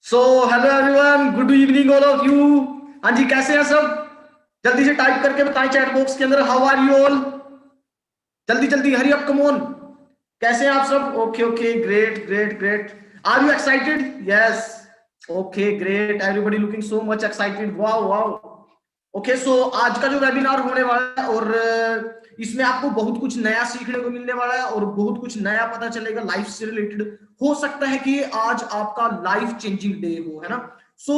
So hello everyone, good evening all of you. हाँ जी, कैसे हैं सब? जल्दी से टाइप करके बताएं चैट बॉक्स के अंदर, हाउ आर यू ऑल। जल्दी जल्दी, हरी अप, कम ऑन। कैसे हैं आप सब? Okay okay, great great great. Are you excited? Yes. Okay great, everybody looking so much excited. Wow wow. Okay, so आज का जो वेबिनार होने वाला है, और इसमें आपको बहुत कुछ नया सीखने को मिलने वाला है और बहुत कुछ नया पता चलेगा लाइफ से रिलेटेड। हो सकता है कि आज आपका लाइफ चेंजिंग डे हो, है ना। सो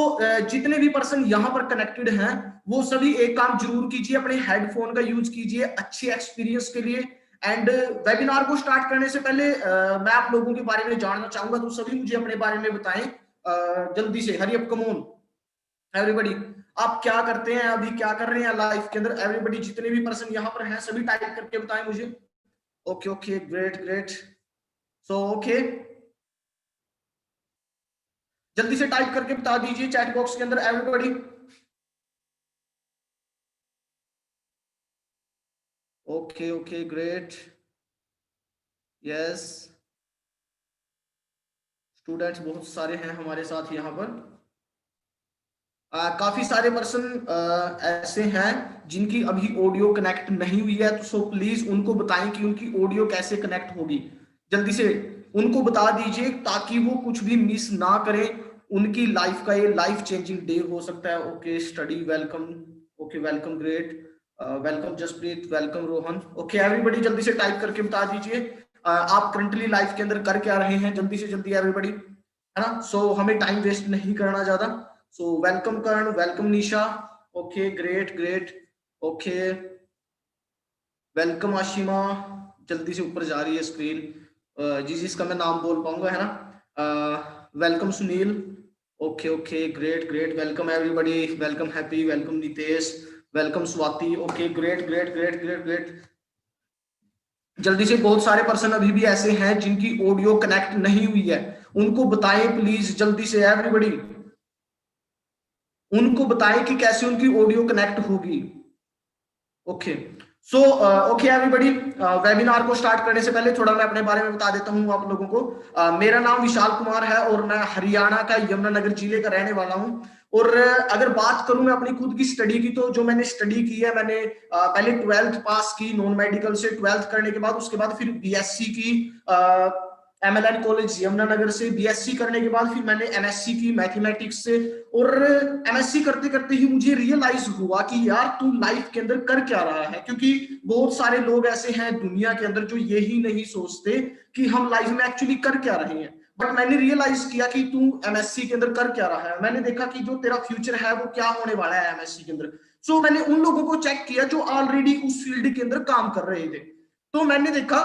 जितने भी पर्सन यहाँ पर कनेक्टेड हैं, वो सभी एक काम जरूर कीजिए, अपने हेडफोन का यूज कीजिए अच्छे एक्सपीरियंस के लिए। एंड वेबिनार को स्टार्ट करने से पहले मैं आप लोगों के बारे में जानना चाहूंगा, तो सभी मुझे अपने बारे में बताएं जल्दी से। Hurry up, come on everybody. आप क्या करते हैं अभी, क्या कर रहे हैं लाइफ के अंदर? एवरीबॉडी, जितने भी पर्सन यहाँ पर हैं सभी टाइप करके बताएं मुझे। Okay okay, great great. So okay, जल्दी से टाइप करके बता दीजिए चैट बॉक्स के अंदर everybody. Okay okay, great. Yes, students बहुत सारे हैं हमारे साथ यहाँ पर। काफी सारे पर्सन ऐसे हैं जिनकी अभी ऑडियो कनेक्ट नहीं हुई है, तो सो प्लीज उनको बताएं कि उनकी ऑडियो कैसे कनेक्ट होगी। जल्दी से उनको बता दीजिए ताकि वो कुछ भी मिस ना करें। उनकी लाइफ का ये लाइफ चेंजिंग डे हो सकता है। Okay, study welcome. Okay, welcome, great. Welcome Jaspreet, welcome Rohan. Okay everybody, जल्दी से टाइप करके बता दीजिए आप करंटली लाइफ के अंदर कर क्या रहे हैं। जल्दी से जल्दी एवरीबॉडी, है ना। सो हमें टाइम वेस्ट नहीं करना ज्यादा। So welcome Karan, welcome Nisha. Okay, great great. Okay, welcome Ashima. जल्दी से ऊपर जा रही है स्क्रीन, जी जिसका मैं नाम बोल पाऊंगा, है ना। Welcome Sunil. Okay okay, great great, welcome everybody, welcome happy, welcome Nitesh, welcome Swati. Okay, great great great great great. जल्दी से, बहुत सारे पर्सन अभी भी ऐसे हैं जिनकी ऑडियो कनेक्ट नहीं हुई है, उनको बताएं प्लीज जल्दी से एवरीबॉडी। उनको बताएं कि कैसे उनकी ऑडियो कनेक्ट होगी। ओके, सो ओके एवरीबॉडी, वेबिनार को स्टार्ट करने से पहले थोड़ा मैं अपने बारे में बता देता हूं आप लोगों को। मेरा नाम विशाल कुमार है और मैं हरियाणा का यमुनानगर जिले का रहने वाला हूं। और अगर बात करूं मैं अपनी खुद की स्टडी की, तो जो मैंने स्टडी की है, मैंने पहले 12th पास की नॉन मेडिकल से। 12th करने के बाद उसके बाद फिर बीएससी की एमएलएन कॉलेज यमुनानगर से। बीएससी करने के बाद फिर मैंने एमएससी की मैथमेटिक्स से। और एमएससी करते करते ही मुझे रियलाइज हुआ कि यार तू लाइफ के अंदर कर क्या रहा है, क्योंकि बहुत सारे लोग ऐसे हैं दुनिया के अंदर जो यही नहीं सोचते कि हम लाइफ में एक्चुअली कर क्या रहे हैं। बट मैंने रियलाइज किया कि तू एमएससी के अंदर कर क्या रहा है। मैंने देखा कि जो तेरा फ्यूचर है वो क्या होने वाला है एमएससी के अंदर। सो मैंने उन लोगों को चेक किया जो ऑलरेडी उस फील्ड के अंदर काम कर रहे थे। तो मैंने देखा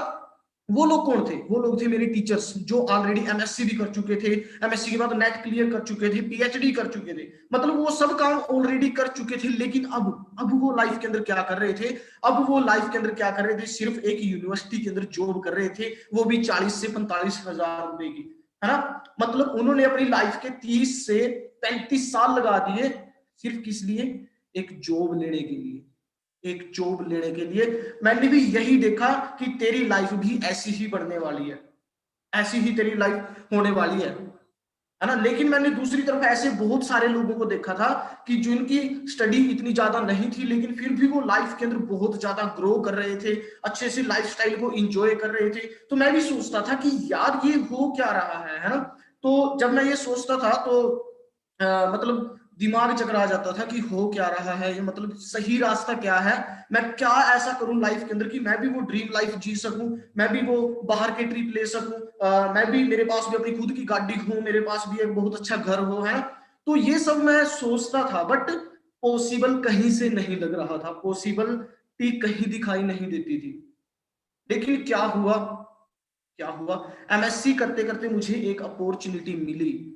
वो लोग कौन थे। वो लोग थे मेरे टीचर्स जो ऑलरेडी एमएससी भी कर चुके थे, एमएससी के बाद नेट क्लियर कर चुके थे, पीएचडी कर चुके थे। मतलब वो सब काम ऑलरेडी कर चुके थे। लेकिन अब वो लाइफ के अंदर क्या कर रहे थे? अब वो लाइफ के अंदर क्या कर रहे थे? सिर्फ एक यूनिवर्सिटी के अंदर जॉब कर रहे थे, वो भी 40 से 45 हजार रुपए की, है ना। मतलब उन्होंने अपनी लाइफ के 30 से 35 साल लगा दिए सिर्फ किस लिए? एक जॉब लेने के लिए। एक जॉब लेने के लिए। मैंने भी यही देखा कि तेरी लाइफ भी ऐसी ही बढ़ने वाली है, ऐसी ही तेरी लाइफ होने वाली है ना। लेकिन मैंने दूसरी तरफ ऐसे बहुत सारे लोगों को देखा था कि जिनकी स्टडी इतनी ज्यादा नहीं थी, लेकिन फिर भी वो लाइफ के अंदर बहुत ज्यादा ग्रो कर रहे थे, अच्छे से लाइफस्टाइल को एंजॉय कर रहे थे। तो मैं भी सोचता था कि यार ये हो क्या रहा है ना। तो जब मैं ये सोचता था तो मतलब दिमाग चकरा जाता था कि हो क्या रहा है ये, मतलब सही रास्ता क्या है। मैं क्या ऐसा करूं लाइफ के अंदर कि मैं भी वो ड्रीम लाइफ जी सकूं, मैं भी वो बाहर के ट्रिप ले सकूं, मैं भी, मेरे पास भी अपनी खुद की गाड़ी हो, मेरे पास भी एक बहुत अच्छा घर हो, है। तो ये सब मैं सोचता था, बट पॉसिबल कहीं से नहीं लग रहा था, पॉसिबिलिटी कहीं दिखाई नहीं देती थी। लेकिन क्या हुआ? क्या हुआ? एमएससी करते करते मुझे एक अपॉर्चुनिटी मिली।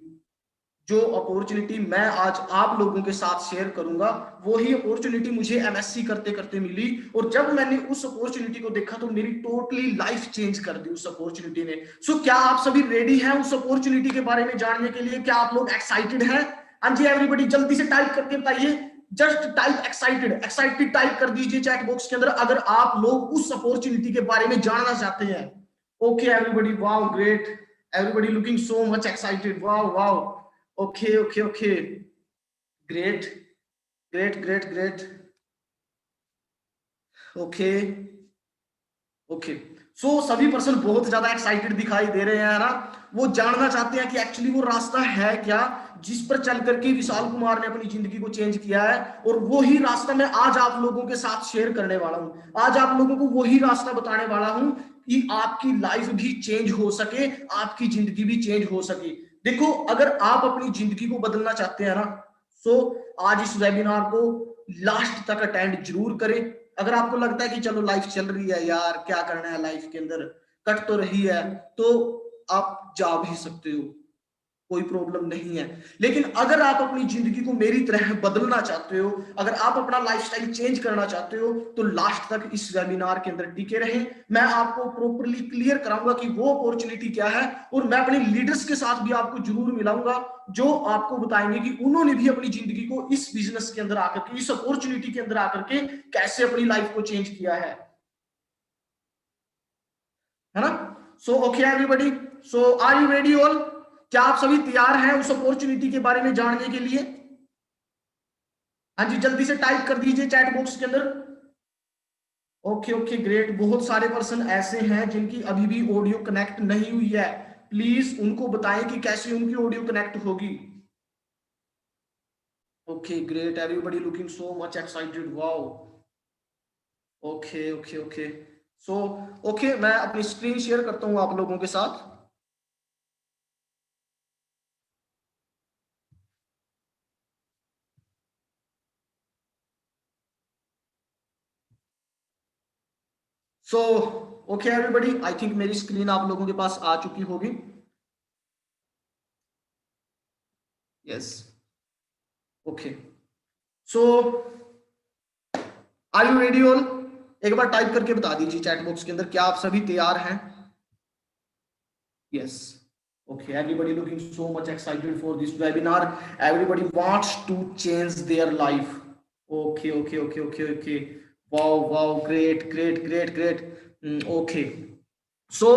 जो अपॉर्चुनिटी मैं आज आप लोगों के साथ शेयर करूंगा, वही अपॉर्चुनिटी मुझे एमएससी करते करते मिली। और जब मैंने उस अपॉर्चुनिटी को देखा तो मेरी टोटली लाइफ चेंज कर दी उस अपॉर्चुनिटी ने। सो क्या आप सभी रेडी हैं उस अपॉर्चुनिटी के बारे में जानने के लिए? क्या आप लोग एक्साइटेड हैं? हाँ जी एवरीबॉडी, जल्दी से टाइप करके बताइए। Just type excited, excited type कर दीजिए चैट बॉक्स के अंदर अगर आप लोग उस अपॉर्चुनिटी के बारे में जानना चाहते हैं। Okay everybody, wow great, everybody looking so much excited, wow wow. Okay okay okay, great great great great, okay okay. So सभी पर्सन बहुत ज्यादा एक्साइटेड दिखाई दे रहे हैं, है ना। वो जानना चाहते हैं कि एक्चुअली वो रास्ता है क्या जिस पर चल करके विशाल कुमार ने अपनी जिंदगी को चेंज किया है। और वही रास्ता मैं आज आप लोगों के साथ शेयर करने वाला हूं। आज आप लोगों को वही रास्ता बताने वाला हूं कि आपकी लाइफ भी चेंज हो सके, आपकी जिंदगी भी चेंज हो सके। देखो, अगर आप अपनी जिंदगी को बदलना चाहते हैं ना, सो आज इस वेबिनार को लास्ट तक अटेंड जरूर करें। अगर आपको लगता है कि चलो लाइफ चल रही है यार, क्या करना है लाइफ के अंदर, कट तो रही है, तो आप जा भी सकते हो, कोई प्रॉब्लम नहीं है। लेकिन अगर आप अपनी जिंदगी को मेरी तरह बदलना चाहते हो, अगर आप अपना लाइफस्टाइल चेंज करना चाहते हो, तो लास्ट तक इस वेबिनार के अंदर टिके रहें। मैं आपको प्रॉपर्ली क्लियर कराऊंगा कि वो अपॉर्चुनिटी क्या है, और मैं अपने लीडर्स के साथ भी आपको जरूर मिलाऊंगा जो आपको बताएंगे कि उन्होंने भी अपनी जिंदगी को इस बिजनेस के अंदर आकर के, इस अपॉर्चुनिटी के अंदर आकर के कैसे अपनी लाइफ को चेंज किया है ना। So okay everybody, so are you ready all? क्या आप सभी तैयार हैं उस अपॉर्चुनिटी के बारे में जानने के लिए? हाँ जी, जल्दी से टाइप कर दीजिए चैट बॉक्स के अंदर। ओके ओके ग्रेट, बहुत सारे पर्सन ऐसे हैं जिनकी अभी भी ऑडियो कनेक्ट नहीं हुई है। प्लीज उनको बताएं कि कैसे उनकी ऑडियो कनेक्ट होगी। Okay great, everybody looking so much excited, wow. Okay okay okay, so okay, मैं अपनी स्क्रीन शेयर करता हूं आप लोगों के साथ। So okay everybody, I think मेरी स्क्रीन आप लोगों के पास आ चुकी होगी। Yes, okay. So are you ready all? एक बार टाइप करके बता दीजिए चैट बॉक्स के अंदर, क्या आप सभी तैयार हैं? Yes, okay, everybody looking so much excited for this webinar, everybody wants to change their life. Okay okay okay okay okay, wow wow, great great great great, okay. So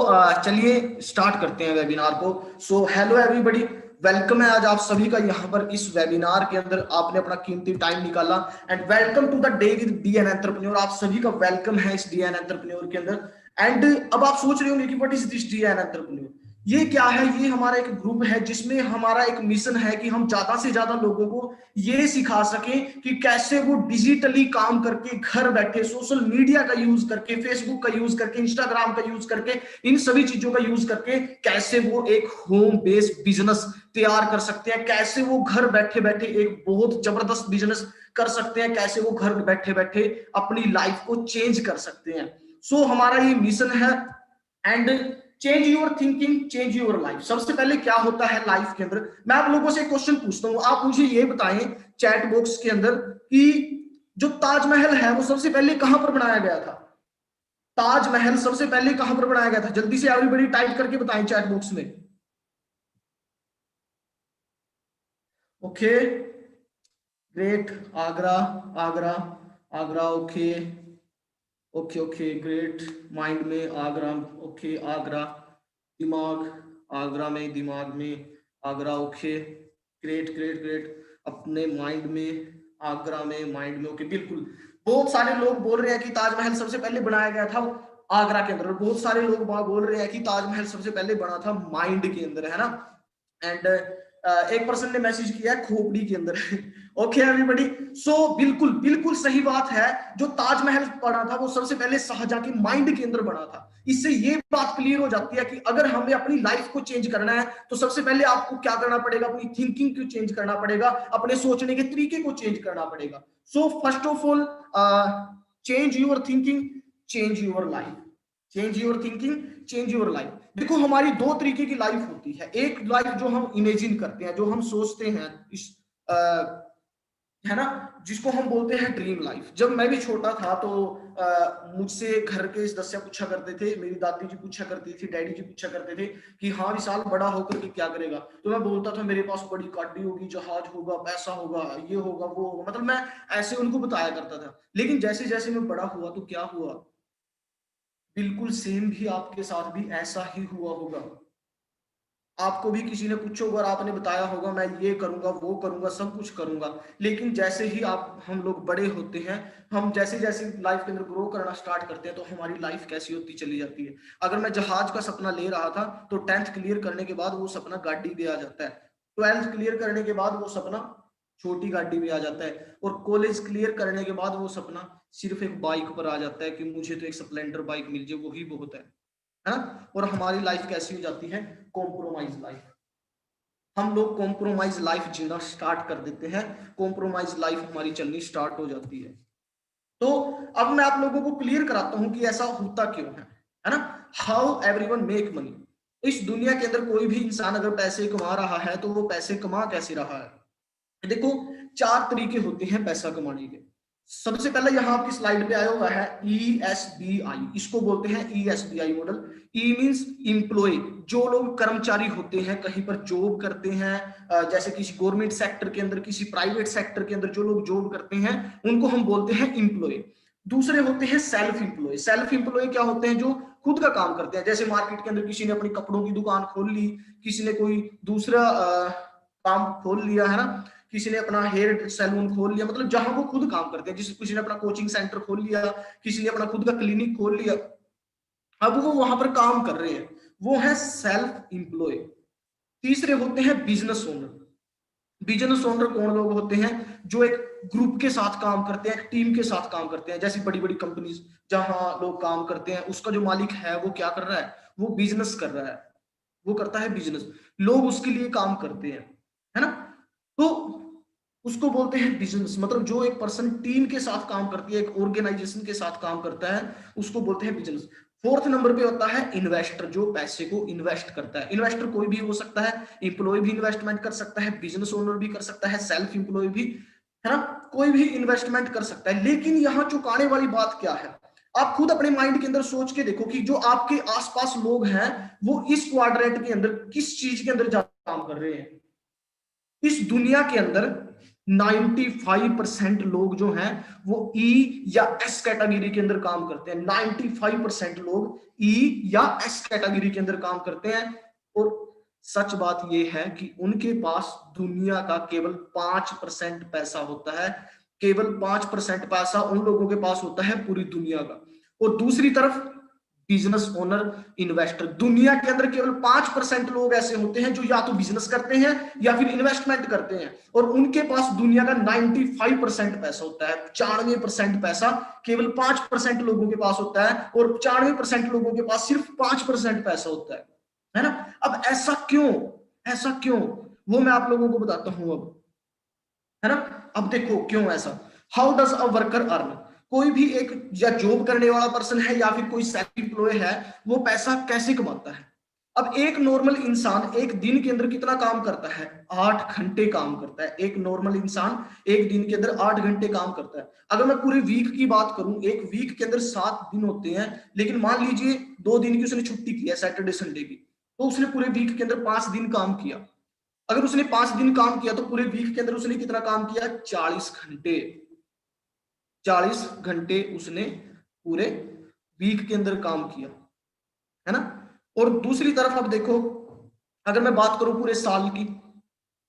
चलिए start करते हैं वेबिनार को। So hello everybody, welcome है आज आप सभी का यहाँ पर इस वेबिनार के अंदर। आपने अपना कीमती टाइम निकाला, and welcome to the day with DN entrepreneur. आप सभी का वेलकम है इस डीएन एंटरप्रेन्योर के अंदर। एंड अब आप सोच रहे होंगे कि what is this DN entrepreneur, ये क्या है? ये हमारा एक ग्रुप है जिसमें हमारा एक मिशन है कि हम ज्यादा से ज्यादा लोगों को ये सिखा सकें कि कैसे वो डिजिटली काम करके घर बैठे सोशल मीडिया का यूज करके, फेसबुक का यूज करके, इंस्टाग्राम का यूज करके, इन सभी चीजों का यूज करके कैसे वो एक होम बेस्ड बिजनेस तैयार कर सकते हैं, कैसे वो घर बैठे बैठे एक बहुत जबरदस्त बिजनेस कर सकते हैं, कैसे वो घर बैठे बैठे अपनी लाइफ को चेंज कर सकते हैं। सो हमारा ये मिशन है। And change your thinking, change your life. सबसे पहले क्या होता है लाइफ के अंदर, मैं आप लोगों से एक क्वेश्चन पूछता हूं, आप मुझे ये बताएं चैट बॉक्स के अंदर कि जो ताजमहल है वो सबसे पहले कहां पर बनाया गया था? ताजमहल सबसे पहले कहां पर बनाया गया था? जल्दी से एवरीबॉडी टाइप करके बताएं चैट बॉक्स में। Okay great, Agra, Agra, Agra, okay okay okay great, mind में आगरा, ओके आगरा, दिमाग, आगरा में, दिमाग में Agra, okay great great great, अपने माइंड में आगरा में, माइंड में, ओके बिल्कुल। बहुत सारे लोग बोल रहे हैं कि ताजमहल सबसे पहले बनाया गया था आगरा के अंदर, और बहुत सारे लोग बोल रहे हैं कि ताजमहल सबसे पहले बना था माइंड के अंदर, है ना। एंड एक पर्सन ने मैसेज किया खोपड़ी के अंदर। ओके एवरीबॉडी, सो बिल्कुल बिल्कुल सही बात है। जो ताजमहल बना था वो सबसे पहले शाहजहां के माइंड के अंदर बना था। इससे ये बात क्लियर हो जाती है कि अगर हमें अपनी लाइफ को चेंज करना है तो सबसे पहले आपको क्या करना पड़ेगा? अपनी थिंकिंग को चेंज करना पड़ेगा, अपने सोचने के तरीके को चेंज करना पड़ेगा। So first of all, change your thinking, change your life. Change your thinking, change your life. देखो, हमारी दो तरीके की लाइफ होती है। एक लाइफ जो हम इमेजिन करते हैं, जो हम सोचते हैं, इस है ना, जिसको हम बोलते हैं ड्रीम लाइफ। जब मैं भी छोटा था तो मुझसे घर के सदस्य पूछा करते थे, मेरी दादी जी पूछा करती थी, डैडी जी पूछा करते थे कि हाँ विशाल बड़ा होकर के क्या करेगा? तो मैं बोलता था मेरे पास बड़ी गाड़ी होगी, जहाज होगा, पैसा होगा, ये होगा, वो होगा, मतलब मैं ऐसे उनको बताया करता था। लेकिन जैसे जैसे मैं बड़ा हुआ तो क्या हुआ, बिल्कुल सेम भी आपके साथ भी ऐसा ही हुआ होगा। आपको भी किसी ने पूछो और आपने बताया होगा मैं ये करूंगा वो करूंगा सब कुछ करूंगा, लेकिन जैसे ही आप हम लोग बड़े होते हैं, हम जैसे जैसे लाइफ के अंदर ग्रो करना स्टार्ट करते हैं, तो हमारी लाइफ कैसी होती चली जाती है। अगर मैं जहाज का सपना ले रहा था, तो 10th क्लियर करने के बाद वो सपना गाड़ी पे आ जाता है। 12th क्लियर करने के बाद वो सपना छोटी गाड़ी में आ जाता है, और कॉलेज क्लियर करने के बाद वो सपना सिर्फ एक बाइक पर आ जाता है कि मुझे तो एक स्प्लेंडर बाइक मिल जाए, वही बहुत है ना। और हमारी लाइफ कैसी हो जाती है, कॉम्प्रोमाइज लाइफ। हम लोग कॉम्प्रोमाइज लाइफ जीना स्टार्ट कर देते हैं, कॉम्प्रोमाइज लाइफ हमारी चलनी स्टार्ट हो जाती है। तो अब मैं आप लोगों को क्लियर कराता हूं कि ऐसा होता क्यों है ना। How everyone make money. इस दुनिया के अंदर कोई भी इंसान अगर पैसे कमा रहा है, तो वो पैसे कमा कैसे रहा है। देखो, 4 तरीके होते हैं पैसा कमाने के। सबसे पहले यहाँ आपकी स्लाइड पे आया हुआ है ESBI, इसको बोलते हैं ESBI मॉडल। ई मींस एम्प्लॉय, जो लोग कर्मचारी होते हैं, कहीं पर जॉब करते हैं, जैसे किसी गवर्नमेंट सेक्टर के अंदर, किसी प्राइवेट सेक्टर के अंदर जो लोग जॉब करते हैं, उनको हम बोलते हैं एम्प्लॉय। दूसरे होते हैं सेल्फ एम्प्लॉय। सेल्फ एम्प्लॉय क्या होते हैं, जो खुद का काम करते हैं। जैसे मार्केट के अंदर किसी ने अपनी कपड़ों की दुकान खोल ली, किसी ने कोई दूसरा काम खोल लिया, है ना, किसी ने अपना हेयर सैलून खोल लिया, मतलब जहां वो खुद काम करते हैं। किसी ने अपना कोचिंग सेंटर खोल लिया, किसी ने अपना खुद का क्लिनिक खोल लिया, अब वो वहां पर काम कर रहे हैं, वो है सेल्फ एम्प्लॉय। तीसरे होते हैं बिजनेस ओनर। बिजनेस ओनर कौन लोग होते हैं, जो एक ग्रुप के साथ काम करते हैं, एक टीम के साथ काम करते हैं। जैसे बड़ी बड़ी कंपनीज जहां लोग काम करते हैं, उसका जो मालिक है वो क्या कर रहा है, वो बिजनेस कर रहा है, वो करता है बिजनेस, लोग उसके लिए काम करते हैं, है ना। तो उसको बोलते हैं बिजनेस। मतलब जो एक पर्सन टीम के साथ काम करती है, एक ऑर्गेनाइजेशन के साथ काम करता है, उसको बोलते हैं बिजनेस। फोर्थ नंबर पे होता है इन्वेस्टर, जो पैसे को इन्वेस्ट करता है। इन्वेस्टर कोई भी हो सकता है, एम्प्लॉय भी इन्वेस्टमेंट कर सकता है, बिजनेस ओनर भी कर सकता है, सेल्फ एम्प्लॉय भी, है ना, कोई भी इन्वेस्टमेंट कर सकता है। लेकिन यहाँ चुकाने वाली बात क्या है, आप खुद अपने माइंड के अंदर सोच के देखो कि जो आपके आसपास लोग हैं, वो इस क्वाड्रेंट के अंदर किस चीज के अंदर ज्यादा काम कर रहे हैं। इस दुनिया के अंदर 95% लोग जो हैं, वो ई या एस कैटेगरी के अंदर काम करते हैं। 95% लोग ई या एस कैटेगरी के अंदर काम करते हैं। और सच बात यह है कि उनके पास दुनिया का केवल 5% पैसा होता है। केवल 5% पैसा उन लोगों के पास होता है पूरी दुनिया का। और दूसरी तरफ बिजनेस ओनर, इन्वेस्टर, दुनिया के अंदर केवल 5% लोग ऐसे होते हैं जो या तो बिजनेस करते हैं या फिर इन्वेस्टमेंट करते हैं, और उनके पास दुनिया का 95% पैसा होता है। 94% पैसा केवल 5% लोगों के पास होता है, और 94% लोगों के पास सिर्फ 5% पैसा होता है ना। अब ऐसा क्यों, ऐसा क्यों, वो मैं आप लोगों को बताता हूं अब, है ना। अब देखो क्यों ऐसा। How does a worker earn. कोई भी एक या जॉब करने वाला पर्सन है या फिर कोई सेल्फ एम्प्लॉय है, वो पैसा कैसे कमाता है। अब एक नॉर्मल इंसान एक दिन के अंदर कितना काम करता है, 8 घंटे काम करता है। एक नॉर्मल इंसान एक दिन के अंदर 8 घंटे काम करता है। अगर मैं पूरे वीक की बात करूं, एक वीक के अंदर 7 दिन होते हैं, लेकिन मान लीजिए 2 दिन की उसने छुट्टी की है, सैटरडे संडे की, तो उसने पूरे वीक के अंदर 5 दिन काम किया। अगर उसने 5 दिन काम किया, तो पूरे वीक के अंदर उसने कितना काम किया, 40 घंटे। 40 घंटे उसने पूरे वीक के अंदर काम किया, है ना। और दूसरी तरफ अब देखो, अगर मैं बात करूं पूरे साल की,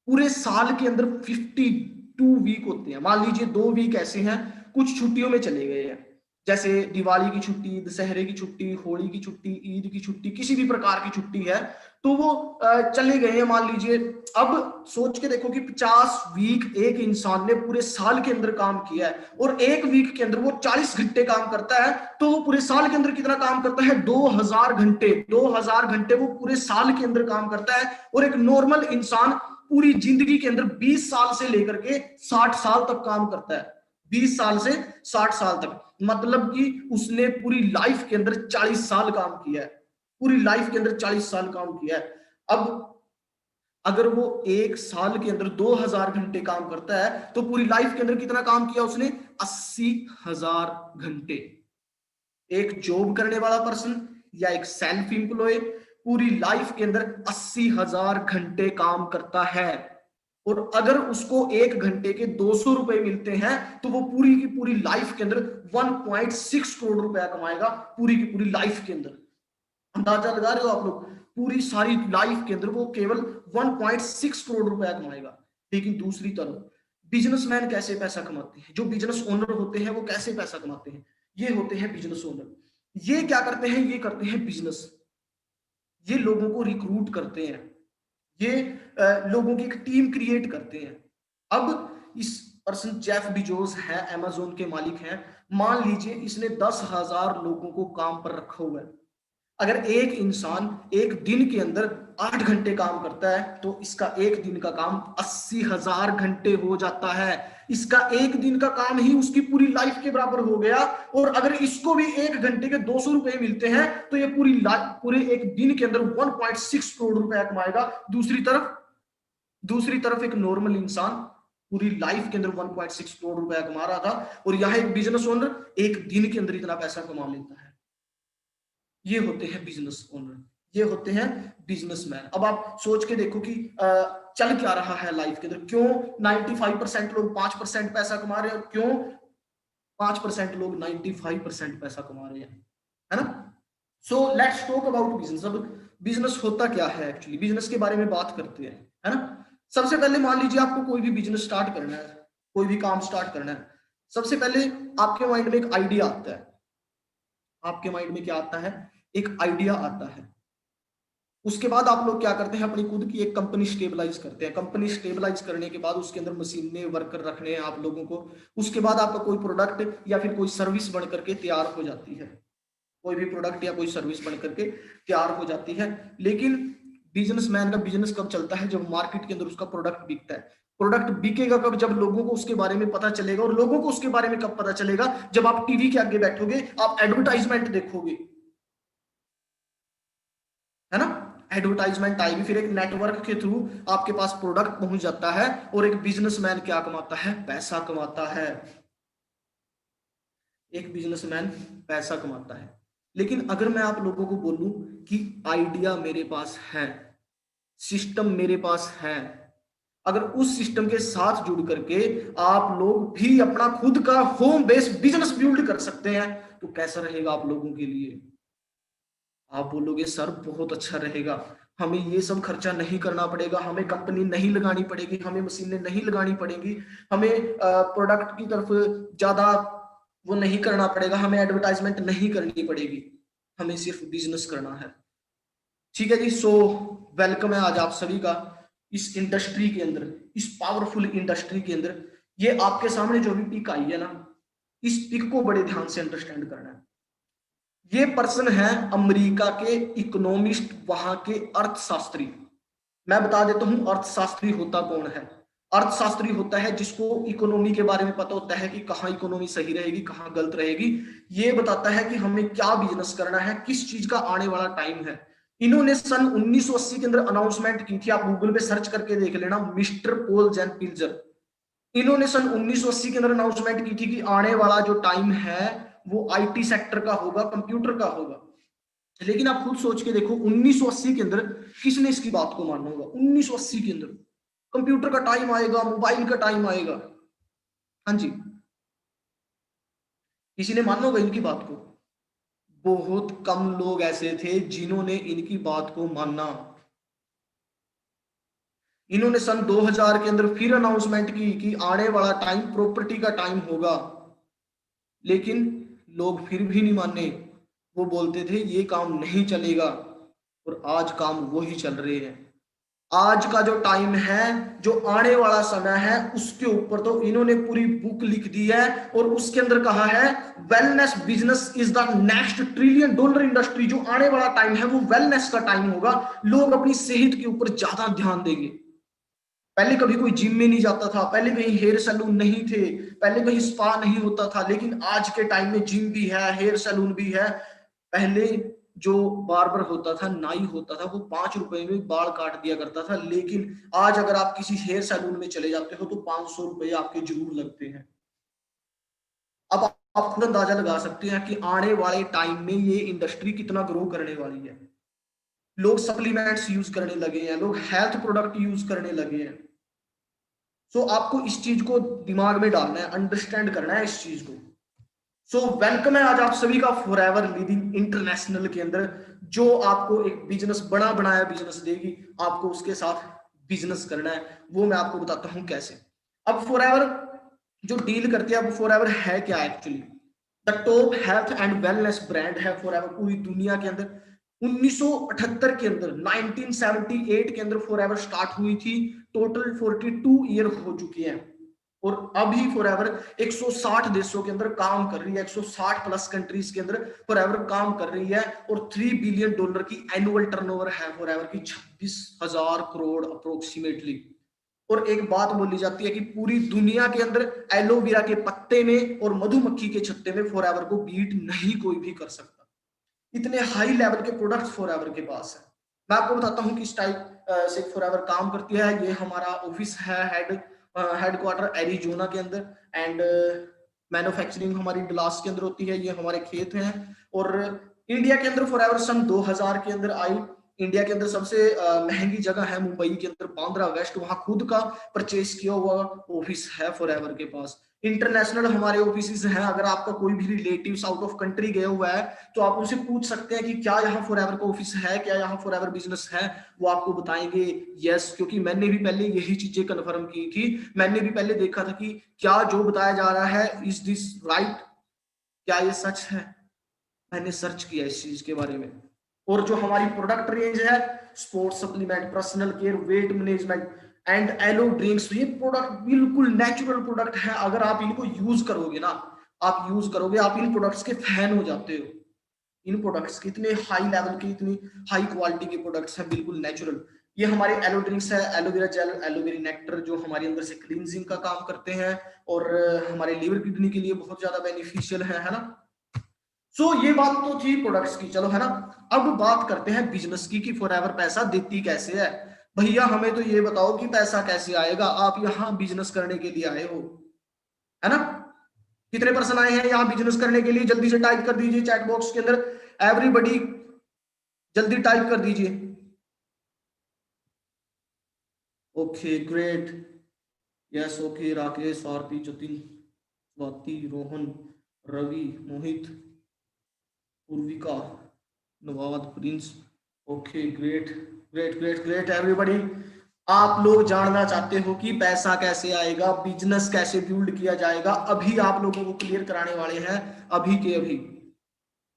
पूरे साल के अंदर 52 वीक होते हैं। मान लीजिए 2 वीक ऐसे हैं कुछ छुट्टियों में चले गए हैं, जैसे दिवाली की छुट्टी, दशहरे की छुट्टी, होली की छुट्टी, ईद की छुट्टी, किसी भी प्रकार की छुट्टी है, तो वो चले गए हैं मान लीजिए। अब सोच के देखो कि 50 वीक एक इंसान ने पूरे साल के अंदर काम किया है, और एक वीक के अंदर वो 40 घंटे काम करता है, तो वो पूरे साल के अंदर कितना काम करता है, 2000 घंटे। 2000 घंटे वो पूरे साल के अंदर काम करता है। और एक नॉर्मल इंसान पूरी जिंदगी के अंदर 20 साल से लेकर के 60 साल तक काम करता है। 20 साल से 60 साल तक, मतलब कि उसने पूरी लाइफ के अंदर 40 साल काम किया है। पूरी लाइफ के अंदर 40 साल काम किया है। अब अगर वो एक साल के अंदर 2000 घंटे काम करता है, तो पूरी लाइफ के अंदर कितना काम किया उसने, 80,000 घंटे। एक जॉब करने वाला पर्सन या एक सेल्फ एम्प्लॉय पूरी लाइफ के अंदर 80,000 घंटे काम करता है। और अगर उसको 1 घंटे के 200 रुपए मिलते हैं, तो वो पूरी की पूरी लाइफ के अंदर 1.6 करोड़ रुपया कमाएगा, पूरी की पूरी लाइफ के अंदर। अंदाजा लगा रहे हो आप लोग। पूरी सारी लाइफ के अंदर वो केवल 1.6 करोड़ रुपया कमाएगा। लेकिन दूसरी तरफ बिजनेसमैन कैसे पैसा कमाते हैं, जो बिजनेस ओनर होते हैं वो कैसे पैसा कमाते हैं, ये होते हैं बिजनेस ओनर। ये क्या करते हैं, ये करते हैं बिजनेस, ये लोगों को रिक्रूट करते हैं, ये लोगों की एक टीम क्रिएट करते हैं। अब इस पर्सन जेफ बिजोस है, अमेज़न के मालिक हैं, मान लीजिए इसने 10,000 लोगों को काम पर रखा हुआ है। अगर एक इंसान एक दिन के अंदर 8 घंटे काम करता है तो इसका एक दिन का काम 80,000 घंटे हो जाता है। इसका एक दिन का काम ही उसकी पूरी लाइफ के बराबर हो गया। और अगर इसको भी एक घंटे के 200 रुपए मिलते हैं तो ये पूरे एक दिन के अंदर 1.6 करोड़ रुपया कमाएगा। दूसरी तरफ एक नॉर्मल इंसान पूरी लाइफ के अंदर 1.6 करोड़ रुपया कमा रहा था और यहाँ एक बिजनेस ओनर एक दिन के अंदर इतना पैसा कमा लेता है। ये होते हैं बिजनेस ओनर, ये होते हैं बिजनेसमैन। अब आप सोच के देखो कि चल क्या रहा है लाइफ के अंदर, क्यों 95% लोग 5% पैसा कमा रहे हैं और क्यों 5% लोग 95% पैसा कमा रहे हैं, है ना। So let's talk about business. अब बिजनेस होता क्या है एक्चुअली, बिजनेस के बारे में बात करते हैं, है ना। सबसे पहले मान लीजिए आपको कोई भी बिजनेस स्टार्ट करना है, कोई भी काम स्टार्ट करना है, सबसे पहले आपके माइंड में एक आइडिया आता है। आपके माइंड में क्या आता है, एक आइडिया आता है। उसके बाद आप लोग क्या करते हैं, अपनी खुद की एक कंपनी स्टेबलाइज करते हैं। कंपनी स्टेबलाइज करने के बाद उसके अंदर मशीनें, वर्कर रखने हैं आप लोगों को। उसके बाद आपका कोई प्रोडक्ट या फिर कोई सर्विस बन करके तैयार हो जाती है, कोई भी प्रोडक्ट या कोई सर्विस बन करके तैयार हो जाती है। लेकिन बिजनेसमैन का बिजनेस कब चलता है, जब मार्केट के अंदर उसका प्रोडक्ट बिकता है। प्रोडक्ट बिकेगा कब, जब लोगों को उसके बारे में पता चलेगा। और लोगों को उसके बारे में कब पता चलेगा, जब आप टीवी के आगे बैठोगे, आप एडवर्टाइजमेंट देखोगे, है ना। एडवर्टाइजमेंट आएगी, फिर एक नेटवर्क के थ्रू आपके पास प्रोडक्ट पहुंच जाता है और एक बिजनेसमैन क्या कमाता है, पैसा कमाता है। एक बिजनेसमैन पैसा कमाता है। लेकिन अगर मैं आप लोगों को बोलूं कि आइडिया मेरे पास है, सिस्टम मेरे पास है, अगर उस सिस्टम के साथ जुड़ करके आप लोग भी अपना खुद का होम बेस्ड बिजनेस बिल्ड कर सकते हैं, तो कैसा रहेगा आप लोगों के लिए। आप बोलोगे सर बहुत अच्छा रहेगा, हमें ये सब खर्चा नहीं करना पड़ेगा, हमें कंपनी नहीं लगानी पड़ेगी, हमें मशीनें नहीं लगानी पड़ेगी, हमें प्रोडक्ट की तरफ ज्यादा वो नहीं करना पड़ेगा, हमें एडवर्टाइजमेंट नहीं करनी पड़ेगी, हमें सिर्फ बिजनेस करना है। ठीक है जी। सो वेलकम है आज आप सभी का इस इंडस्ट्री के अंदर, इस पावरफुल इंडस्ट्री के अंदर। ये आपके सामने जो भी पिक आई है ना, इस पिक को बड़े ध्यान से अंडरस्टैंड करना है। ये पर्सन है अमेरिका के इकोनॉमिस्ट, वहां के अर्थशास्त्री। मैं बता देता हूं अर्थशास्त्री होता कौन है। अर्थशास्त्री होता है जिसको इकोनॉमी के बारे में पता होता है कि कहाँ इकोनॉमी सही रहेगी, कहाँ गलत रहेगी। ये बताता है कि हमें क्या बिजनेस करना है, किस चीज का आने वाला टाइम है। इन्होंने सन 1980 के अंदर अनाउंसमेंट की थी, आप गूगल पे सर्च करके देख लेना, मिस्टर पोल जैन पिल्जर। इन्होंने सन 1980 के अंदर अनाउंसमेंट की थी कि आने वाला जो टाइम है वो आईटी सेक्टर का होगा, कंप्यूटर का होगा। लेकिन आप खुद सोच के देखो 1980 के अंदर किसने इसकी बात को माना होगा। 1980 के अंदर कंप्यूटर का टाइम आएगा, मोबाइल का टाइम आएगा, हाँ जी, किसी ने माना होगा इनकी बात को। बहुत कम लोग ऐसे थे जिन्होंने इनकी बात को माना। इन्होंने सन 2000 के अंदर फिर अनाउंसमेंट की कि आने वाला टाइम प्रॉपर्टी का टाइम होगा, लेकिन लोग फिर भी नहीं माने। वो बोलते थे ये काम नहीं चलेगा, और आज काम वो ही चल रहे हैं। आज का जो टाइम है, जो आने वाला समय है, उसके ऊपर तो इन्होंने पूरी बुक लिख दी है और उसके अंदर कहा है wellness business is the next $1 trillion industry. जो आने वाला टाइम है वो वेलनेस का टाइम होगा। लोग अपनी सेहत के ऊपर ज्यादा ध्यान देंगे। पहले कभी कोई जिम में नहीं जाता था, पहले कहीं हेयर सैलून नहीं थे, पहले कहीं स्पा नहीं होता था, लेकिन आज के टाइम में जिम भी है, हेयर सैलून भी है। पहले जो बार्बर होता था, नाई होता था, वो 5 रुपए में बाल काट दिया करता था, लेकिन आज अगर आप किसी हेयर सैलून में चले जाते हो तो 500 रुपए आपके जरूर लगते हैं। अब आप खुद अंदाजा लगा सकते हैं कि आने वाले टाइम में ये इंडस्ट्री कितना ग्रो करने वाली है। लोग सप्लीमेंट्स यूज करने लगे हैं, लोग हेल्थ प्रोडक्ट यूज करने लगे हैं। सो आपको इस चीज को दिमाग में डालना है, अंडरस्टैंड करना है इस चीज को। सो वेलकम है आज आप सभी का फॉरएवर लीडिंग इंटरनेशनल के अंदर, जो आपको एक बिजनेस बना बनाया बिजनेस देगी। आपको उसके साथ बिजनेस करना है, वो मैं आपको बताता हूं कैसे। अब फॉरएवर जो डील करती है, अब फॉरएवर है क्या actually? The top health and wellness brand है फॉरएवर पूरी दुनिया के अंदर। 1978 के अंदर 1978 के अंदर फॉरएवर स्टार्ट हुई थी। टोटल 42 ईयर हो चुकी हैं और अभी फॉरएवर 160 देशों के अंदर काम कर रही है। 160 प्लस कंट्रीज के अंदर फॉरएवर काम कर रही है और $3 बिलियन की एनुअल टर्नओवर है फॉरएवर की, 26,000 करोड़ अप्रोक्सीमेटली। और एक बात बोली जाती है कि पूरी दुनिया के अंदर एलोवेरा के पत्ते में और मधुमक्खी के छत्ते में फॉरएवर को बीट नहीं कोई भी कर सकता। इतने हाई लेवल के प्रोडक्ट्स फॉरएवर के पास है। मैं आपको बताता हूं किस टाइप से फॉरएवर काम करती है। ये हमारा ऑफिस है, हेडक्वार्टर एरिजोना के अंदर, एंड मैन्युफैक्चरिंग हमारी ग्लास के अंदर होती है। ये हमारे खेत हैं और इंडिया के अंदर फॉरएवर सन 2000 के अंदर आई। इंडिया के अंदर सबसे महंगी जगह है मुंबई के अंदर, बांद्रा वेस्ट, वहां खुद का परचेज किया हुआ ऑफिस है फॉरएवर के पास। इंटरनेशनल हमारे ऑफिस हैं। अगर आपका कोई भी रिलेटिव्स आउट ऑफ कंट्री गया हुआ है तो आप उनसे पूछ सकते हैं कि क्या यहाँ फॉरएवर का ऑफिस है, क्या यहाँ फॉरएवर बिजनेस है। वो आपको बताएंगे यस, क्योंकि मैंने भी पहले यही चीजें कंफर्म की थी। मैंने भी पहले देखा था कि क्या जो बताया जा रहा है इज दिस राइट, क्या ये सच है। मैंने सर्च किया इस चीज के बारे में। और जो हमारी प्रोडक्ट रेंज है, sports supplement, personal care, weight management and aloe drinks, ये प्रोडक्ट बिल्कुल नेचुरल प्रोडक्ट है। अगर आप इनको यूज करोगे ना, आप यूज करोगे, आप इन प्रोडक्ट्स के फैन हो जाते हो। इन प्रोडक्ट्स के इतने हाई लेवल के, इतनी हाई क्वालिटी के प्रोडक्ट्स हैं, बिल्कुल नेचुरल। ये हमारे एलो ड्रिंक्स है, एलोवेरा जेल, एलोवेरा नेक्टर, जो हमारे अंदर से क्लींजिंग का काम करते हैं और हमारे लिवर किडनी के लिए बहुत ज्यादा बेनिफिशियल है ना। सो ये बात तो थी प्रोडक्ट्स की, चलो है ना। अब बात करते हैं बिजनेस की कि फॉरएवर पैसा देती कैसे है। भैया हमें तो ये बताओ कि पैसा कैसे आएगा, आप यहाँ बिजनेस करने के लिए आए हो, है ना। कितने पर्सन आए हैं यहाँ बिजनेस करने के लिए? जल्दी से टाइप कर दीजिए चैट बॉक्स के अंदर, एवरीबडी जल्दी टाइप कर दीजिए। Okay great, yes okay, Rakesh, Aarti, Jatin, Swati, Rohan, Ravi, Mohit, Purvika, Nawad, Prince. Okay great great great great everybody. आप लोग जानना चाहते हो कि पैसा कैसे आएगा, बिजनेस कैसे बिल्ड किया जाएगा, अभी आप लोगों को क्लियर कराने वाले हैं, अभी के अभी,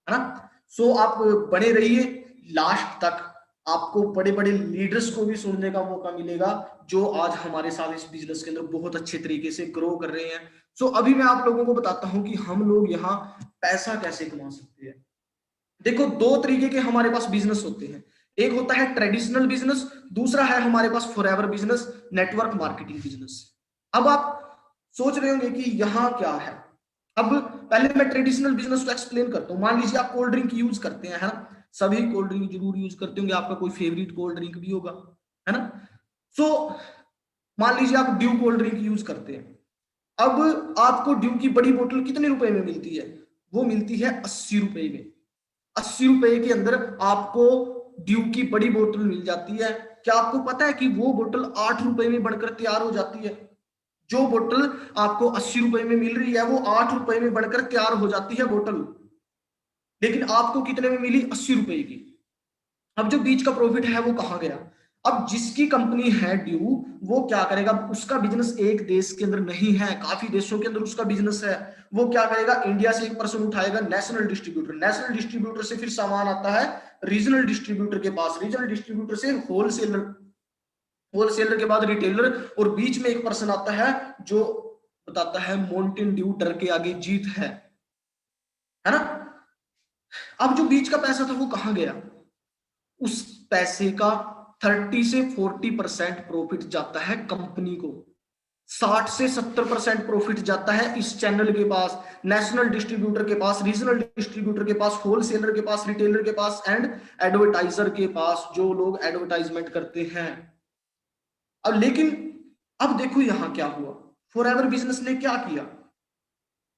है ना। सो आप बने रहिए लास्ट तक। आपको बड़े बड़े लीडर्स को भी सुनने का मौका मिलेगा जो आज हमारे साथ इस बिजनेस के अंदर बहुत अच्छे तरीके से ग्रो कर रहे हैं। सो अभी मैं आप लोगों को बताता हूं कि हम लोग यहाँ पैसा कैसे कमा सकते हैं। देखो दो तरीके के हमारे पास बिजनेस होते हैं। एक होता है ट्रेडिशनल बिजनेस, दूसरा है हमारे पास Forever business, network marketing business. अब आप सोच रहे होंगे कि यहाँ क्या है। अब पहले मैं ट्रेडिशनल बिजनेस को एक्सप्लेन करता हूँ। मान लीजिए आप कोल्ड ड्रिंक यूज करते हैं, है ना। सभी कोल्ड ड्रिंक जरूर यूज करते होंगे, आपका कोई फेवरेट कोल्ड ड्रिंक भी होगा, है ना। सो मान लीजिए आप ड्यू कोल्ड ड्रिंक यूज करते हैं। अब आपको ड्यू की बड़ी बोतल कितने रुपए में मिलती है? वो मिलती है 80 रुपए में। 80 रुपए के अंदर आपको ड्यू की बड़ी बोतल मिल जाती है। क्या आपको पता है कि वो बोतल 8 रुपए में बनकर तैयार हो जाती है? जो बोतल आपको 80 रुपए में मिल रही है वो 8 रुपए में बनकर तैयार हो जाती है बोतल, लेकिन आपको कितने में मिली? 80 रुपए की। अब जो बीच का प्रॉफिट है वो कहां गया? अब जिसकी कंपनी है ड्यू, वो क्या करेगा? उसका बिजनेस एक देश के अंदर नहीं है, काफी देशों के अंदर उसका बिजनेस है। वो क्या करेगा? इंडिया से एक पर्सन उठाएगा, नेशनल डिस्ट्रीब्यूटर, नेशनल डिस्ट्रीब्यूटर से फिर सामान आता है रीजनल डिस्ट्रीब्यूटर के पास, रीजनल डिस्ट्रीब्यूटर से होलसेलर, होलसेलर के बाद रिटेलर, और बीच में एक पर्सन आता है जो बताता है माउंटेन ड्यू डर के आगे जीत है ना। अब जो बीच का पैसा था वो कहां गया? उस पैसे का 30 से 40% प्रॉफिट जाता है कंपनी को, 60 से 70% प्रॉफिट जाता है इस चैनल के पास, नेशनल डिस्ट्रीब्यूटर के पास, रीजनल डिस्ट्रीब्यूटर के पास, होलसेलर के पास, रिटेलर के पास एंड एडवर्टाइजर के पास, जो लोग एडवर्टाइजमेंट करते हैं। अब लेकिन अब देखो यहां क्या हुआ, फॉरएवर बिजनेस ने क्या किया?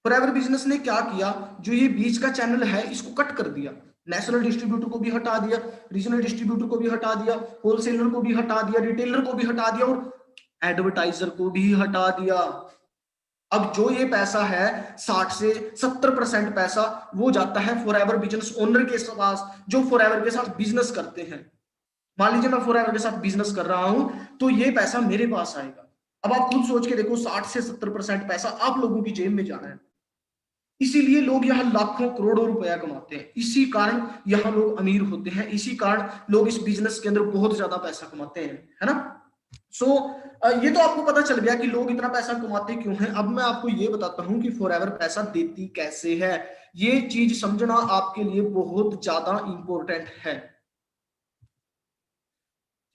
फॉरएवर बिजनेस ने क्या किया? जो ये बीच का चैनल है इसको कट कर दिया, नेशनल डिस्ट्रीब्यूटर को भी हटा दिया, रीजनल डिस्ट्रीब्यूटर को भी हटा दिया, होलसेलर को भी हटा दिया, रिटेलर को भी हटा दिया और एडवर्टाइजर को भी हटा दिया। अब जो ये पैसा है 60 से 70% पैसा वो जाता है फॉरएवर बिजनेस ओनर के पास, जो फॉरएवर के साथ बिजनेस करते हैं। मान लीजिए मैं फॉरएवर के साथ बिजनेस कर रहा हूं, तो ये पैसा मेरे पास आएगा। अब आप खुद सोच के देखो, 60 से 70% पैसा आप लोगों की जेब में जाना है। इसीलिए लोग यहाँ लाखों करोड़ों रुपया कमाते हैं, इसी कारण यहाँ लोग अमीर होते हैं, इसी कारण लोग इस बिजनेस के अंदर बहुत ज्यादा पैसा कमाते हैं, है ना। सो ये तो आपको पता चल गया कि लोग इतना पैसा कमाते क्यों हैं। अब मैं आपको ये बताता हूं कि फॉरएवर पैसा देती कैसे है। ये चीज समझना आपके लिए बहुत ज्यादा इंपॉर्टेंट है,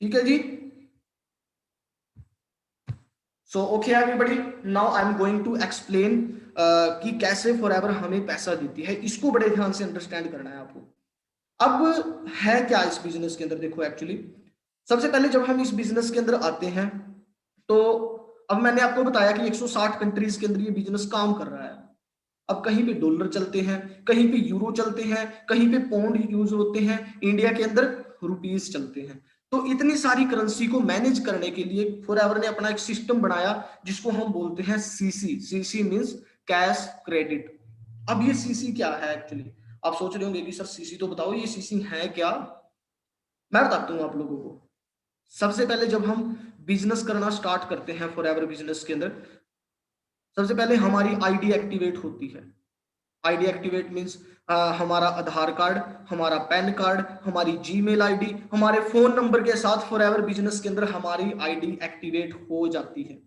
ठीक है जी। So okay everybody, now I am going to explain कि कैसे फॉरएवर हमें पैसा देती है। इसको बड़े ध्यान से अंडरस्टैंड करना है आपको। अब है क्या इस बिजनेस के अंदर, देखो एक्चुअली सबसे पहले जब हम इस बिजनेस के अंदर आते हैं, तो अब मैंने आपको बताया कि 160 कंट्रीज के अंदर ये बिजनेस काम कर रहा है। अब कहीं पे डॉलर चलते हैं, कहीं पे यूरो चलते हैं, कहीं पे पाउंड यूज होते हैं, इंडिया के अंदर रुपीस चलते हैं। तो इतनी सारी करेंसी को मैनेज करने के लिए फॉरएवर ने अपना एक सिस्टम बनाया जिसको हम बोलते हैं CC. CC means cash credit. अब ये सीसी क्या है एक्चुअली, आप सोच रहे होंगे कि सर सीसी तो बताओ, ये सीसी है क्या। मैं बताता हूं आप लोगों को। सबसे पहले जब हम बिजनेस करना स्टार्ट करते हैं फॉरएवर बिजनेस के अंदर, सबसे पहले हमारी आईडी एक्टिवेट होती है। आईडी एक्टिवेट मींस हमारा आधार कार्ड, हमारा पैन कार्ड, हमारी जीमेल आईडी, हमारे फोन नंबर के साथ फॉरएवर बिजनेस के अंदर हमारी आईडी एक्टिवेट हो जाती है।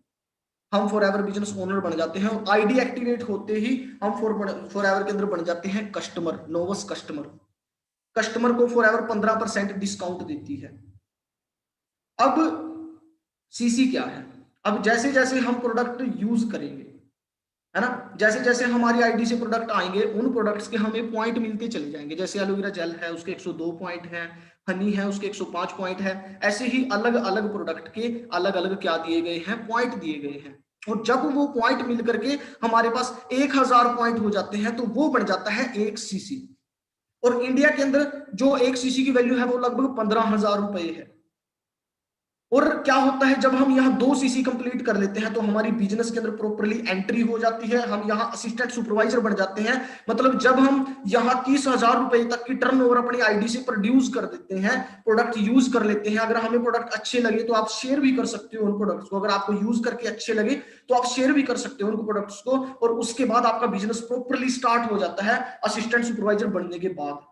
हम फॉरएवर बिजनेस ओनर बन जाते हैं, और आईडी एक्टिवेट होते ही हम फॉरएवर के अंदर बन जाते हैं कस्टमर, नोवस कस्टमर। कस्टमर को फॉरएवर 15% डिस्काउंट देती है। अब सीसी क्या है, अब जैसे जैसे हम प्रोडक्ट यूज करेंगे, है ना, जैसे जैसे हमारी आईडी से प्रोडक्ट आएंगे, उन प्रोडक्ट्स के हमें पॉइंट मिलते चले जाएंगे। जैसे एलोवेरा जेल है, उसके 102 पॉइंट है, हनी है, उसके 105 पॉइंट है। ऐसे ही अलग अलग प्रोडक्ट के अलग अलग क्या दिए गए हैं, पॉइंट दिए गए हैं। और जब वो पॉइंट मिल करके हमारे पास 1000 पॉइंट हो जाते हैं, तो वो बन जाता है एक सीसी। और इंडिया के अंदर जो एक सीसी की वैल्यू है वो लगभग 15,000 रुपए है। और क्या होता है, जब हम यहाँ 2 सीसी कंप्लीट कर लेते हैं, तो हमारी बिजनेस के अंदर प्रॉपर्ली एंट्री हो जाती है। हम यहाँ असिस्टेंट सुपरवाइजर बन जाते हैं। मतलब जब हम यहाँ 30,000 रुपए तक की टर्नओवर अपनी आईडी से प्रोड्यूस कर देते हैं, प्रोडक्ट यूज कर लेते हैं। अगर हमें प्रोडक्ट अच्छे लगे तो आप शेयर भी कर सकते हो उन प्रोडक्ट्स को। अगर आपको यूज करके अच्छे लगे तो आप शेयर भी कर सकते हो उन प्रोडक्ट्स को। और उसके बाद आपका बिजनेस प्रॉपर्ली स्टार्ट हो जाता है असिस्टेंट सुपरवाइजर बनने के बाद।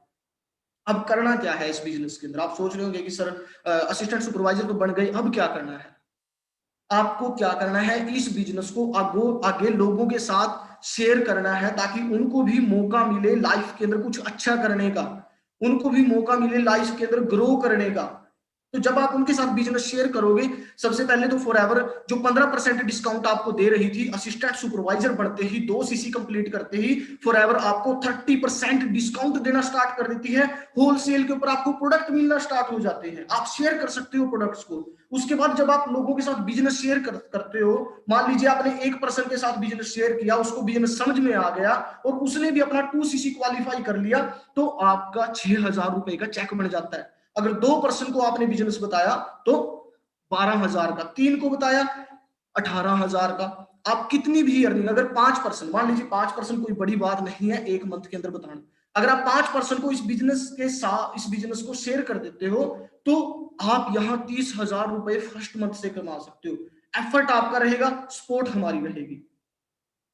अब करना क्या है इस बिजनेस के अंदर, आप सोच रहे होंगे कि सर असिस्टेंट सुपरवाइजर तो बन गए, अब क्या करना है। आपको क्या करना है, इस बिजनेस को आगे लोगों के साथ शेयर करना है, ताकि उनको भी मौका मिले लाइफ के अंदर कुछ अच्छा करने का, उनको भी मौका मिले लाइफ के अंदर ग्रो करने का। तो जब आप उनके साथ बिजनेस शेयर करोगे, सबसे पहले तो फॉरएवर जो 15% डिस्काउंट आपको दे रही थी, असिस्टेंट सुपरवाइजर बनते ही, 2 सीसी कंप्लीट करते ही फॉरएवर आपको 30% डिस्काउंट देना स्टार्ट कर देती है। होलसेल के ऊपर आपको प्रोडक्ट मिलना स्टार्ट हो जाते हैं, आप शेयर कर सकते हो प्रोडक्ट्स को। उसके बाद जब आप लोगों के साथ बिजनेस शेयर करते हो, मान लीजिए आपने एक पर्सन के साथ बिजनेस शेयर किया, उसको बिजनेस समझ में आ गया और उसने भी अपना 2 सीसी क्वालिफाई कर लिया, तो आपका 6,000 रुपए का चेक बन जाता है। अगर 2 पर्सन को आपने बिजनेस बताया तो 12,000 का, 3 को बताया 18,000 का। आप कितनी भी अर्निंग, अगर 5%, मान लीजिए 5% कोई बड़ी बात नहीं है एक मंथ के अंदर बताना। अगर आप 5% को इस बिजनेस के साथ, इस बिजनेस को शेयर कर देते हो, तो आप यहाँ 30,000 रुपए फर्स्ट मंथ से कमा सकते हो। एफर्ट आपका रहेगा, सपोर्ट हमारी रहेगी,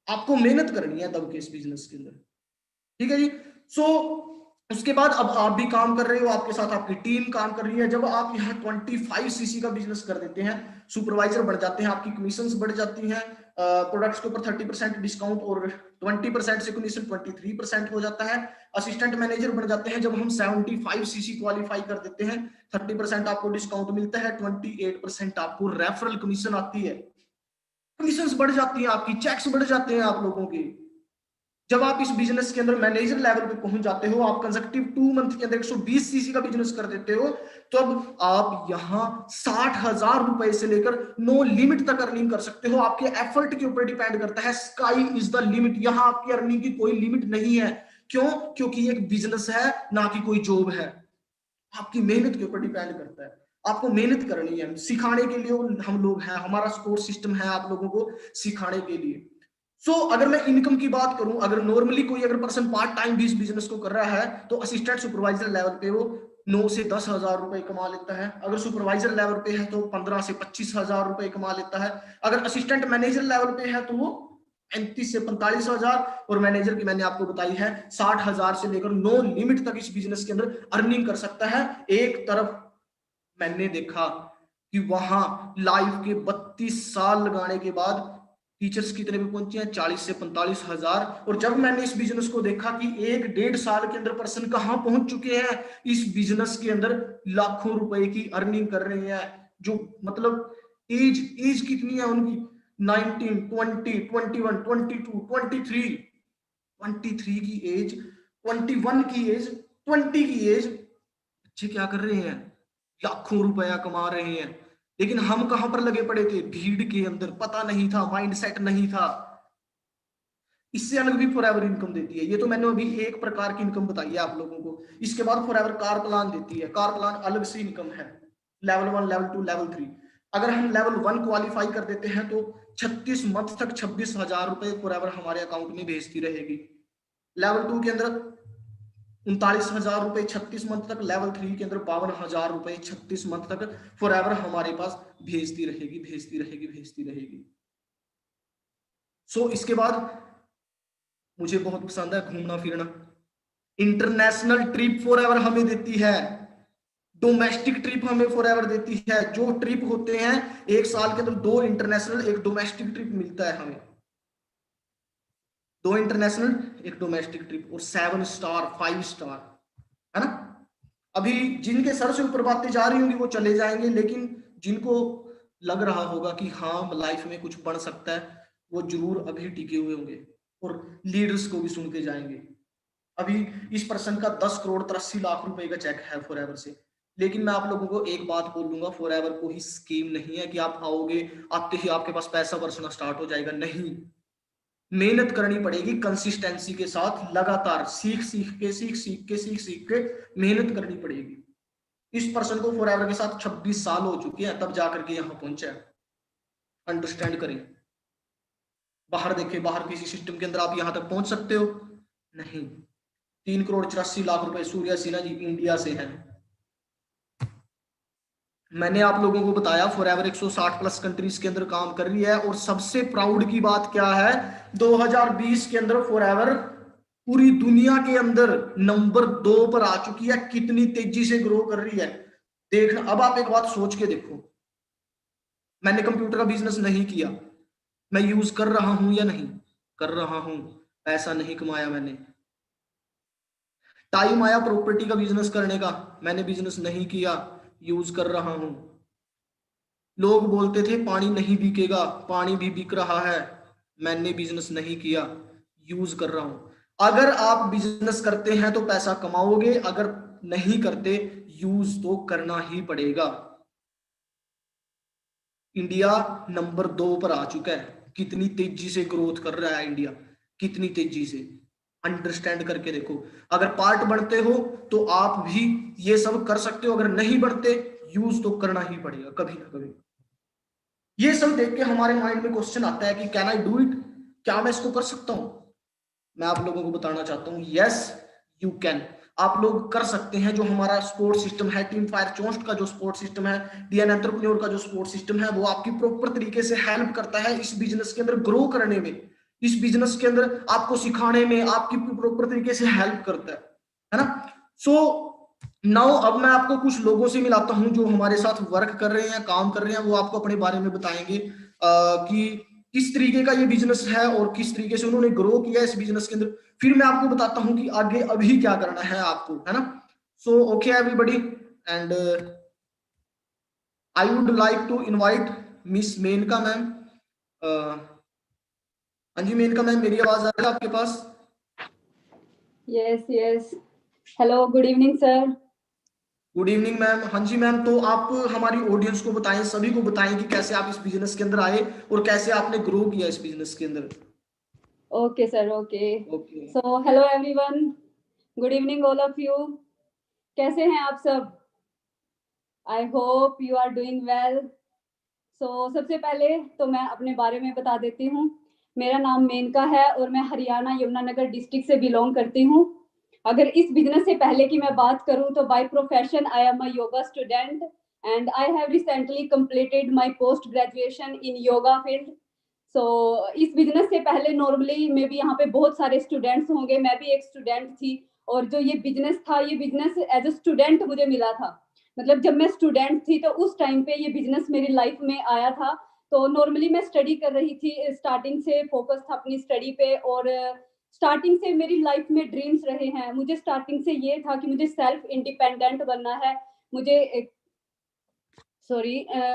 आपको मेहनत करनी है तब के इस बिजनेस के अंदर, ठीक है जी। सो उसके बाद अब आप भी काम कर रहे हो, आपके साथ आपकी टीम काम कर रही है। जब आप यहाँ 25 सीसी का बिजनेस कर देते हैं, सुपरवाइजर बढ़ जाते हैं, आपकी कमीशंस बढ़ जाती हैं, प्रोडक्ट्स के ऊपर 30% डिस्काउंट और 20% से कमीशन 23% हो जाता है। असिस्टेंट मैनेजर बन जाते हैं जब हम 75 सीसी क्वालिफाई कर देते हैं, 30% आपको डिस्काउंट मिलता है, 28% आपको रेफरल कमीशन आती है। कमीशंस बढ़ जाती है आपकी, चेक्स बढ़ जाते हैं आप लोगों के। जब आप इस बिजनेस के अंदर मैनेजर लेवल पे पहुंच जाते हो, आप कंसेक्टिव 2 मंथ के अंदर 120 सीसी का बिजनेस कर देते हो, तो अब आप यहां 60,000 रुपए से लेकर नो लिमिट तक अर्निंग कर सकते हो। आपके एफर्ट के ऊपर डिपेंड करता है, स्काई इज द लिमिट। यहां आपकी अर्निंग की कोई लिमिट नहीं है। क्यों? क्योंकि ये एक बिजनेस है, ना कि कोई जॉब है। आपकी मेहनत के ऊपर डिपेंड करता है, आपको मेहनत करनी है। सिखाने के लिए हम लोग हैं, हमारा सपोर्ट सिस्टम है आप लोगों को सिखाने के लिए। सो अगर मैं इनकम की बात करूं, अगर नॉर्मली कोई अगर पर्सन पार्ट टाइम भी इस बिजनेस को कर रहा है तो असिस्टेंट सुपरवाइजर लेवल पे वो 9 से 10 हजार रुपए कमा लेता है। अगर सुपरवाइजर लेवल पे है तो 15 से 25 हजार रुपए कमा लेता है। अगर असिस्टेंट मैनेजर लेवल पे है तो वो 35 से 45 हजार, और मैनेजर की मैंने आपको बताई है 60 हजार से लेकर नो लिमिट तक इस बिजनेस के अंदर अर्निंग कर सकता है। एक तरफ मैंने देखा कि वहां लाइफ के 32 साल लगाने के बाद टीचर्स कितने पे पहुंचे हैं, 40 से 45 हजार। और जब मैंने इस बिजनेस को देखा कि 1-1.5 साल के अंदर पर्सन कहां पहुंच चुके हैं इस बिजनेस के अंदर, लाखों रुपए की अर्निंग कर रहे हैं। जो मतलब एज एज कितनी है उनकी, 19, 20, 21, 22, 23, 23 की एज, 21 की एज, 20 की एज, बच्चे क्या कर रहे हैं, लाखों रुपया कमा रहे हैं। लेकिन हम कहां पर लगे पड़े थे, भीड़ के अंदर, पता नहीं था, माइंड सेट नहीं था। इससे अलग भी फॉरएवर इनकम देती है। ये तो मैंने अभी एक प्रकार की इनकम बताई है आप लोगों को। इसके बाद फॉरएवर कार प्लान देती है। कार प्लान अलग से इनकम है, लेवल 1, लेवल 2, लेवल 3। अगर हम लेवल 1 क्वालिफाई कर देते हैं तो 36 मंथ तक 26 हजार रुपए फॉरएवर हमारे अकाउंट में भेजती रहेगी। लेवल 2 के अंदर 39 हजार रुपए 36 मंथ तक। लेवल 3 के अंदर 52 हजार रुपए 36 मंथ तक फॉरएवर हमारे पास भेजती रहेगी, भेजती रहेगी, भेजती रहेगी। सो इसके बाद मुझे बहुत पसंद है घूमना फिरना। इंटरनेशनल ट्रिप फॉरएवर हमें देती है, डोमेस्टिक ट्रिप हमें फॉरएवर देती है। जो ट्रिप होते हैं एक साल के अंदर, 2 इंटरनेशनल, 1 डोमेस्टिक ट्रिप मिलता है हमें। 2 इंटरनेशनल, 1 डोमेस्टिक ट्रिप, और 7 स्टार, 5 स्टार, है ना। अभी जिनके सर से ऊपर बातें जा रही होंगी वो चले जाएंगे, लेकिन जिनको लग रहा होगा कि हाँ लाइफ में कुछ बढ़ सकता है, वो जरूर अभी टिके हुए होंगे और लीडर्स को भी सुन के जाएंगे। अभी इस पर्सन का 10 करोड़ 83 लाख रुपए का चेक है फॉरएवर से। लेकिन मैं आप लोगों को एक बात बोलूंगा, फॉरएवर कोई स्कीम नहीं है कि आप आओगे आते ही आपके पास पैसा बरसना स्टार्ट हो जाएगा। नहीं, मेहनत करनी पड़ेगी कंसिस्टेंसी के साथ, लगातार सीख सीख के, सीख सीख के, सीख सीख के मेहनत करनी पड़ेगी। इस पर्सन को फॉरएवर के साथ 26 साल हो चुके हैं, तब जाकर के यहां पहुंचा है। अंडरस्टैंड करें। बाहर देखें, बाहर किसी सिस्टम के अंदर आप यहां तक पहुंच सकते हो? नहीं। 3 करोड़ 84 लाख रुपए सूर्या सिन्हा जी इंडिया से हैं। मैंने आप लोगों को बताया फॉरएवर 160 प्लस कंट्रीज के अंदर काम कर रही है। और सबसे प्राउड की बात क्या है, 2020 के अंदर फॉरएवर पूरी दुनिया के अंदर नंबर 2 पर आ चुकी है। कितनी तेजी से ग्रो कर रही है देखना। अब आप एक बात सोच के देखो, मैंने कंप्यूटर का बिजनेस नहीं किया, मैं यूज कर रहा हूं या नहीं कर रहा हूं, पैसा नहीं कमाया मैंने। टाइम आया प्रॉपर्टी का बिजनेस करने का, मैंने बिजनेस नहीं किया, यूज कर रहा हूं। लोग बोलते थे पानी नहीं बिकेगा, पानी भी बिक रहा है, मैंने बिजनेस नहीं किया, यूज कर रहा हूं। अगर आप बिजनेस करते हैं तो पैसा कमाओगे, अगर नहीं करते यूज तो करना ही पड़ेगा। इंडिया नंबर 2 पर आ चुका है। कितनी तेजी से ग्रोथ कर रहा है इंडिया, कितनी तेजी से। अंडरस्टैंड करके देखो। अगर पार्ट बनते हो तो आप भी ये सब कर सकते हो, अगर नहीं बढ़ते यूज तो करना ही पड़ेगा कभी ना कभी। ये सब देख के हमारे माइंड में क्वेश्चन आता है कि कैन आई डू इट, क्या मैं इसको कर सकता हूं? मैं आप लोगों को बताना चाहता हूं, यस यू कैन। आप लोग कर सकते हैं। जो हमारा सपोर्ट सिस्टम है, टीम फायर चोस्ट का जो सपोर्ट सिस्टम है, डीएन एंटरप्रेन्योर का जो सपोर्ट सिस्टम है, वो आपकी प्रॉपर तरीके से हेल्प करता है इस बिजनेस के अंदर ग्रो करने में, इस बिजनेस के अंदर आपको सिखाने में, आपकी प्रॉपर तरीके से हेल्प करता है ना। सो नाउ अब मैं आपको कुछ लोगों से मिलाता हूं जो हमारे साथ वर्क कर रहे हैं, काम कर रहे हैं। वो आपको अपने बारे में बताएंगे कि किस तरीके का ये बिजनेस है और किस तरीके से उन्होंने ग्रो किया इस बिजनेस के अंदर। फिर मैं आपको बताता हूं कि आगे अभी क्या करना है आपको, है ना। So okay everybody, and I would like to invite miss Menka ma'am. हाँ जी मेनका मैम, मेरी आवाज आ रही है आपके पास? Yes yes, hello, good evening sir. Good evening ma'am. हाँ जी मैम, तो आप हमारी ऑडियंस को बताएं, सभी को बताएं कि कैसे आप इस बिजनेस के अंदर आए और कैसे आपने ग्रो किया इस बिजनेस के अंदर। Okay sir, okay. Okay. So hello everyone, good evening all of you. कैसे हैं आप सब? I hope you are doing well. So सबसे पहले तो मैं अपने बारे में बता देती हूँ। मेरा नाम मेनका है और मैं हरियाणा यमुनानगर डिस्ट्रिक्ट से बिलोंग करती हूँ। अगर इस बिजनेस से पहले की मैं बात करूँ तो by profession I am a yoga student and I have recently completed my post graduation in yoga field. So इस बिजनेस से पहले नॉर्मली मे बी यहाँ पे बहुत सारे स्टूडेंट्स होंगे, मैं भी एक स्टूडेंट थी। और जो ये बिजनेस था, ये बिजनेस एज अ स्टूडेंट मुझे मिला था। मतलब जब मैं स्टूडेंट थी तो उस टाइम पे ये बिजनेस मेरी लाइफ में आया था। तो नॉर्मली मैं स्टडी कर रही थी, स्टार्टिंग से फोकस था अपनी स्टडी पे। और स्टार्टिंग से मेरी लाइफ में ड्रीम्स रहे हैं। मुझे स्टार्टिंग से ये था कि मुझे सेल्फ इंडिपेंडेंट बनना है। मुझे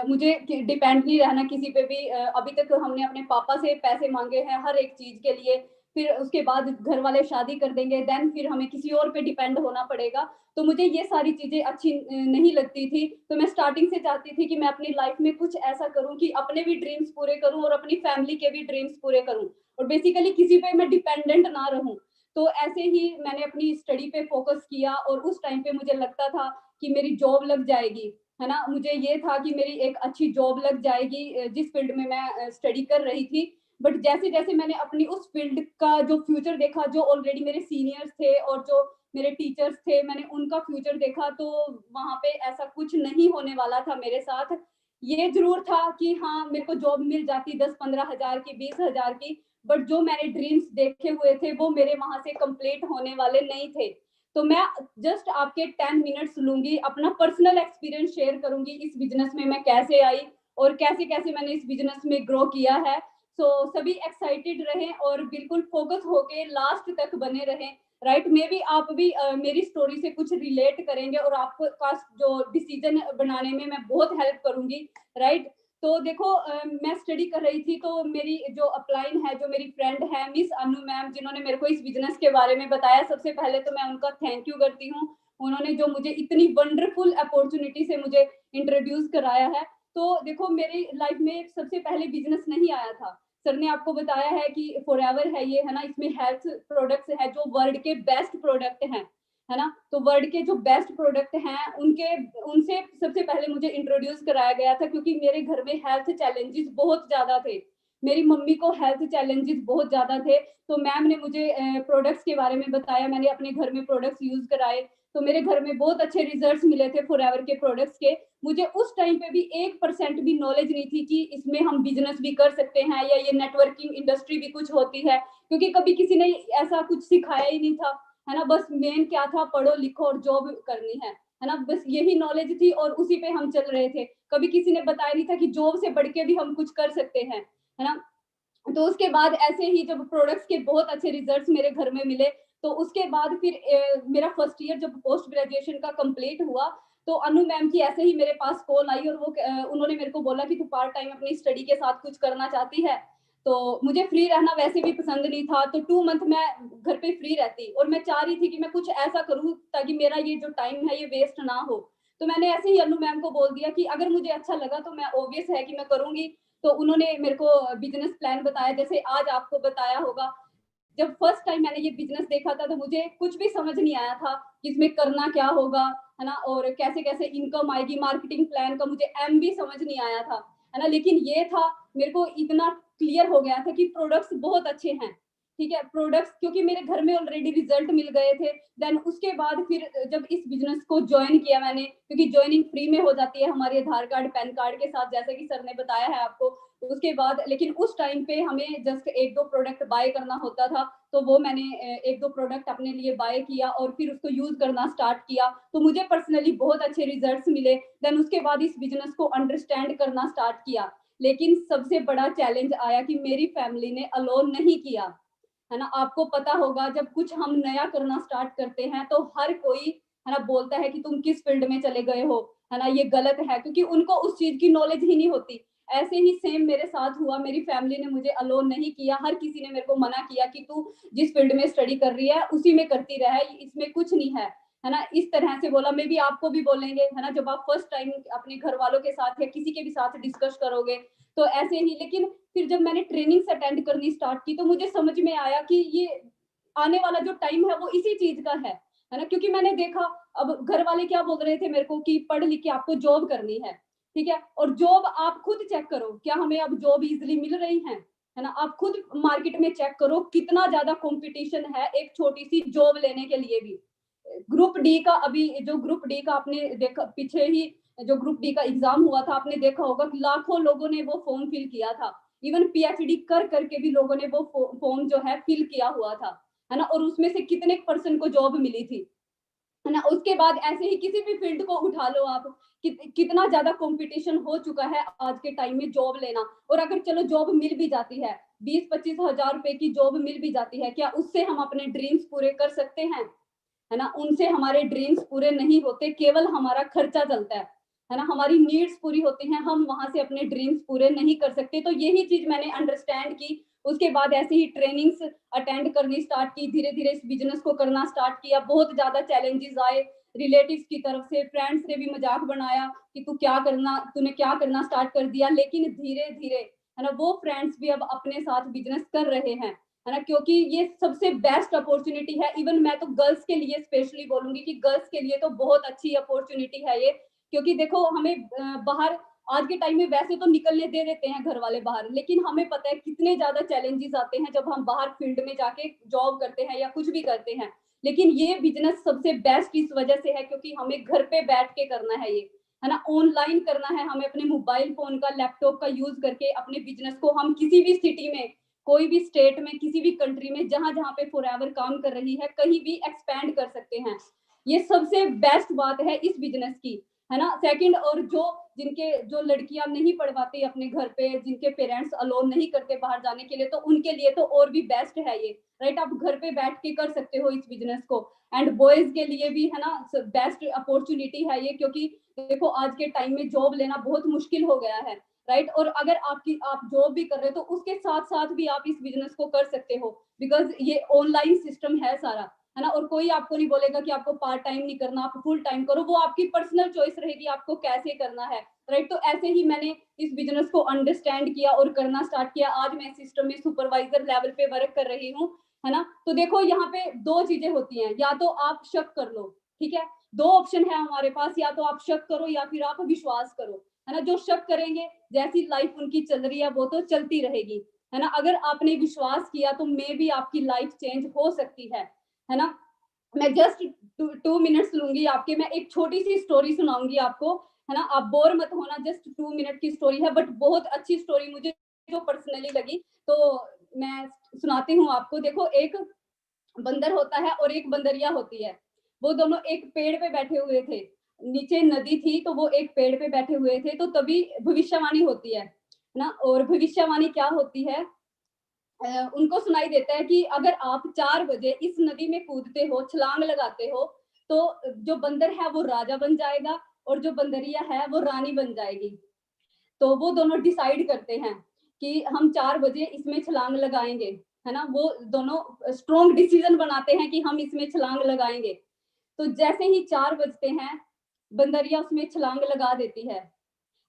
मुझे डिपेंड नहीं रहना किसी पे भी। अभी तक हमने अपने पापा से पैसे मांगे हैं हर एक चीज के लिए, फिर उसके बाद घर वाले शादी कर देंगे, देन फिर हमें किसी और पे डिपेंड होना पड़ेगा। तो मुझे ये सारी चीजें अच्छी नहीं लगती थी। तो मैं स्टार्टिंग से चाहती थी कि मैं अपनी लाइफ में कुछ ऐसा करूं कि अपने भी ड्रीम्स पूरे करूं और अपनी फैमिली के भी ड्रीम्स पूरे करूं, और बेसिकली किसी पे मैं डिपेंडेंट ना रहूं। तो ऐसे ही मैंने अपनी स्टडी पे फोकस किया और उस टाइम पे मुझे लगता था कि मेरी जॉब लग जाएगी, है ना। मुझे ये था कि मेरी एक अच्छी जॉब लग जाएगी जिस फील्ड में मैं स्टडी कर रही थी। बट जैसे जैसे मैंने अपनी उस फील्ड का जो फ्यूचर देखा, जो ऑलरेडी मेरे सीनियर्स थे और जो मेरे टीचर्स थे, मैंने उनका फ्यूचर देखा, तो वहां पे ऐसा कुछ नहीं होने वाला था मेरे साथ। ये जरूर था कि हाँ, मेरे को जॉब मिल जाती 10-15 हजार की, 20 हजार की, बट जो मैंने ड्रीम्स देखे हुए थे वो मेरे वहां से कंप्लीट होने वाले नहीं थे। तो मैं जस्ट आपके 10 मिनट्स लूंगी, अपना पर्सनल एक्सपीरियंस शेयर करूंगी इस बिजनेस में मैं कैसे आई और कैसे कैसे मैंने इस बिजनेस में ग्रो किया है। सो सभी एक्साइटेड रहें और बिल्कुल फोकस होके लास्ट तक बने रहें। राइट, मे बी आप भी मेरी स्टोरी से कुछ रिलेट करेंगे और आपका जो डिसीजन बनाने में मैं बहुत हेल्प करूंगी। राइट, तो देखो मैं स्टडी कर रही थी, तो मेरी जो अपलाइन है, जो मेरी फ्रेंड है मिस अनु मैम, जिन्होंने मेरे को इस बिजनेस के बारे में बताया, सबसे पहले तो मैं उनका थैंक यू करती हूँ। उन्होंने जो मुझे इतनी वंडरफुल अपॉर्चुनिटी से मुझे इंट्रोड्यूस कराया है। तो देखो मेरी लाइफ में सबसे पहले बिजनेस नहीं आया था। सर ने आपको बताया है कि फॉरएवर है ये, है ना, इसमें हेल्थ प्रोडक्ट्स है जो वर्ल्ड के बेस्ट प्रोडक्ट हैं, है ना। तो वर्ल्ड के जो बेस्ट प्रोडक्ट हैं उनसे सबसे पहले मुझे इंट्रोड्यूस कराया गया था, क्योंकि मेरे घर में हेल्थ चैलेंजेस बहुत ज्यादा थे। मेरी मम्मी को हेल्थ चैलेंजेस बहुत ज्यादा थे। तो मैम ने मुझे प्रोडक्ट्स के बारे में बताया, मैंने अपने घर में प्रोडक्ट्स यूज कराए, तो मेरे घर में बहुत अच्छे रिजल्ट्स मिले थे फॉरएवर के प्रोडक्ट्स के। मुझे उस टाइम पे भी 1% भी नॉलेज नहीं थी कि इसमें हम बिजनेस भी कर सकते हैं या ये नेटवर्किंग इंडस्ट्री भी कुछ होती है, क्योंकि कभी किसी ने ऐसा कुछ सिखाया ही नहीं था, है ना। बस मेन क्या था, पढ़ो लिखो और जॉब करनी है ना, बस यही नॉलेज थी और उसी पे हम चल रहे थे। कभी किसी ने बताया नहीं था कि जॉब से बढ़ के भी हम कुछ कर सकते हैं, है ना। तो उसके बाद ऐसे ही जब प्रोडक्ट्स के बहुत अच्छे रिजल्ट्स मेरे घर में मिले, तो उसके बाद फिर मेरा फर्स्ट ईयर जब पोस्ट ग्रेजुएशन का कंप्लीट हुआ, तो अनु मैम की ऐसे ही मेरे पास कॉल आई और वो उन्होंने मेरे को बोला कि तू पार्ट टाइम अपनी स्टडी के साथ कुछ करना चाहती है। तो मुझे फ्री रहना वैसे भी पसंद नहीं था, तो 2 मंथ मैं घर पे फ्री रहती और मैं चाह रही थी कि मैं कुछ ऐसा करूं ताकि मेरा ये जो टाइम है ये वेस्ट ना हो। तो मैंने ऐसे ही अनु मैम को बोल दिया कि अगर मुझे अच्छा लगा तो मैं ऑब्वियस है कि मैं करूंगी। तो उन्होंने मेरे को बिजनेस प्लान बताया, जैसे आज आपको बताया होगा। जब फर्स्ट टाइम मैंने ये बिजनेस देखा था तो मुझे कुछ भी समझ नहीं आया था कि इसमें करना क्या होगा, है ना, और कैसे कैसे इनकम आएगी। मार्केटिंग प्लान का मुझे एम भी समझ नहीं आया था, है ना। लेकिन ये था, मेरे को इतना क्लियर हो गया था कि प्रोडक्ट्स बहुत अच्छे हैं। ठीक है, प्रोडक्ट्स क्योंकि मेरे घर में ऑलरेडी रिजल्ट मिल गए थे। देन उसके बाद फिर जब इस बिजनेस को ज्वाइन किया मैंने, क्योंकि ज्वाइनिंग फ्री में हो जाती है हमारे आधार कार्ड पैन कार्ड के साथ, जैसे कि सर ने बताया है आपको। उसके बाद लेकिन उस टाइम पे हमें जस्ट 1-2 प्रोडक्ट बाय करना होता था, तो वो मैंने 1-2 प्रोडक्ट अपने लिए बाय किया और फिर उसको यूज करना स्टार्ट किया। तो मुझे पर्सनली बहुत अच्छे रिजल्ट्स मिले। देन उसके बाद इस बिजनेस को अंडरस्टैंड करना स्टार्ट किया। लेकिन सबसे बड़ा चैलेंज आया कि मेरी फैमिली ने अलोन नहीं किया, है ना। आपको पता होगा जब कुछ हम नया करना स्टार्ट करते हैं तो हर कोई, है ना, बोलता है कि तुम किस फील्ड में चले गए हो, है ना, ये गलत है, क्योंकि उनको उस चीज की नॉलेज ही नहीं होती। ऐसे ही सेम मेरे साथ हुआ, मेरी फैमिली ने मुझे अलोन नहीं किया, हर किसी ने मेरे को मना किया कि तू जिस फील्ड में स्टडी कर रही है उसी में करती रहे, इसमें कुछ नहीं है ना। इस तरह से बोला, मे बी आपको भी बोलेंगे, है ना, जब आप फर्स्ट टाइम अपने घर वालों के साथ या किसी के भी साथ डिस्कस करोगे तो ऐसे ही। लेकिन फिर जब मैंने ट्रेनिंग्स अटेंड करनी स्टार्ट की तो मुझे समझ में आया कि ये आने वाला जो टाइम है वो इसी चीज का है ना। क्योंकि मैंने देखा, अब घर वाले क्या बोल रहे थे मेरे को कि पढ़ लिख के आपको जॉब करनी है, ठीक है, और जॉब आप खुद चेक करो, क्या हमें अब जॉब इजीली मिल रही है? है ना। आप खुद मार्केट में चेक करो कितना ज्यादा कंपटीशन है एक छोटी सी जॉब लेने के लिए भी। ग्रुप डी का अभी जो ग्रुप डी का आपने देखा पीछे ही जो ग्रुप डी का एग्जाम हुआ था, आपने देखा होगा कि लाखों लोगों ने वो फॉर्म फिल किया था। इवन पीएचडी कर करके भी लोगों ने वो फॉर्म जो है फिल किया हुआ था, है ना। और उसमें से कितने परसेंट को जॉब मिली थी, है ना। उसके बाद ऐसे ही किसी भी फील्ड को उठा लो आप, कितना ज्यादा कंपटीशन हो चुका है आज के टाइम में जॉब लेना। और अगर चलो जॉब मिल भी जाती है, 20-25 हजार रुपए की जॉब मिल भी जाती है, क्या उससे हम अपने ड्रीम्स पूरे कर सकते हैं, है ना। उनसे हमारे ड्रीम्स पूरे नहीं होते, केवल हमारा खर्चा चलता है ना। हमारी नीड्स पूरी होती हैं, हम वहां से अपने ड्रीम्स पूरे नहीं कर सकते। तो यही चीज मैंने अंडरस्टैंड की। उसके बाद ऐसे ही ट्रेनिंग्स अटेंड करनी स्टार्ट की, धीरे धीरे इस बिजनेस को करना स्टार्ट किया। बहुत ज्यादा चैलेंजेस आए रिलेटिव्स की तरफ से, फ्रेंड्स ने भी मजाक बनाया कि तूने क्या करना स्टार्ट कर दिया। लेकिन धीरे धीरे, है ना, वो फ्रेंड्स भी अब अपने साथ बिजनेस कर रहे हैं, है ना। क्योंकि ये सबसे बेस्ट अपॉर्चुनिटी है। इवन मैं तो गर्ल्स के लिए स्पेशली बोलूंगी कि गर्ल्स के लिए तो बहुत अच्छी अपॉर्चुनिटी है ये। क्योंकि देखो हमें बाहर आज के टाइम में वैसे तो निकलने दे देते हैं घर वाले बाहर, लेकिन हमें पता है कितने ज्यादा चैलेंजेस आते हैं जब हम बाहर फील्ड में जाके जॉब करते हैं या कुछ भी करते हैं। लेकिन ये बिजनेस सबसे बेस्ट इस वजह से है क्योंकि हमें घर पे बैठ के करना है ये, है ना। ऑनलाइन करना है हमें, अपने मोबाइल फोन का, लैपटॉप का यूज करके अपने बिजनेस को हम किसी भी सिटी में, कोई भी स्टेट में, किसी भी कंट्री में, जहां जहां पे फॉरएवर काम कर रही है, कहीं भी एक्सपैंड कर सकते हैं। ये सबसे बेस्ट बात है इस बिजनेस की, है ना। सेकंड, और जो लड़कियां नहीं पढ़ पाती अपने घर पे, जिनके पेरेंट्स अलोन नहीं करते बाहर जाने के लिए, तो उनके लिए तो और भी बेस्ट है ये, राइट। आप घर पे बैठ के कर सकते हो इस बिजनेस को। एंड बॉयज के लिए भी, है ना, बेस्ट अपॉर्चुनिटी है ये। क्योंकि देखो आज के टाइम में जॉब लेना बहुत मुश्किल हो गया है, राइट। और अगर आप जॉब भी कर रहे हो तो उसके साथ साथ भी आप इस बिजनेस को कर सकते हो, बिकॉज ये ऑनलाइन सिस्टम है सारा, है ना। और कोई आपको नहीं बोलेगा कि आपको पार्ट टाइम नहीं करना, आप फुल टाइम करो, वो आपकी पर्सनल चॉइस रहेगी आपको कैसे करना है, राइट। तो ऐसे ही मैंने इस बिजनेस को अंडरस्टैंड किया और करना स्टार्ट किया। आज मैं सिस्टम में सुपरवाइजर लेवल पे वर्क कर रही हूँ, है ना। तो देखो यहाँ पे दो चीजें होती हैं, या तो आप शक कर लो, ठीक है, दो ऑप्शन है हमारे पास, या तो आप शक करो या फिर आप विश्वास करो, है ना। जो शक करेंगे, जैसी लाइफ उनकी चल रही है वो तो चलती रहेगी, है ना। अगर आपने विश्वास किया तो मे भी आपकी लाइफ चेंज हो सकती है ना। मैं जस्ट 2 मिनट्स लूंगी आपके, मैं एक छोटी सी स्टोरी सुनाऊंगी आपको, है ना। आप बोर मत होना, जस्ट 2 मिनट की स्टोरी है, बट बहुत अच्छी स्टोरी मुझे जो पर्सनली लगी, तो मैं सुनाती हूँ आपको। देखो, एक बंदर होता है और एक बंदरिया होती है। वो दोनों एक पेड़ पे बैठे हुए थे, नीचे नदी थी, तो वो एक पेड़ पे बैठे हुए थे। तो तभी भविष्यवाणी होती है ना। और भविष्यवाणी क्या होती है, उनको सुनाई देता है कि अगर आप 4 बजे इस नदी में कूदते हो, छलांग लगाते हो, तो जो बंदर है वो राजा बन जाएगा और जो बंदरिया है वो रानी बन जाएगी। तो वो दोनों डिसाइड करते हैं कि हम 4 बजे इसमें छलांग लगाएंगे, है ना। वो दोनों स्ट्रॉन्ग डिसीजन बनाते हैं कि हम इसमें छलांग लगाएंगे। तो जैसे ही 4 बजते हैं, बंदरिया उसमें छलांग लगा देती है,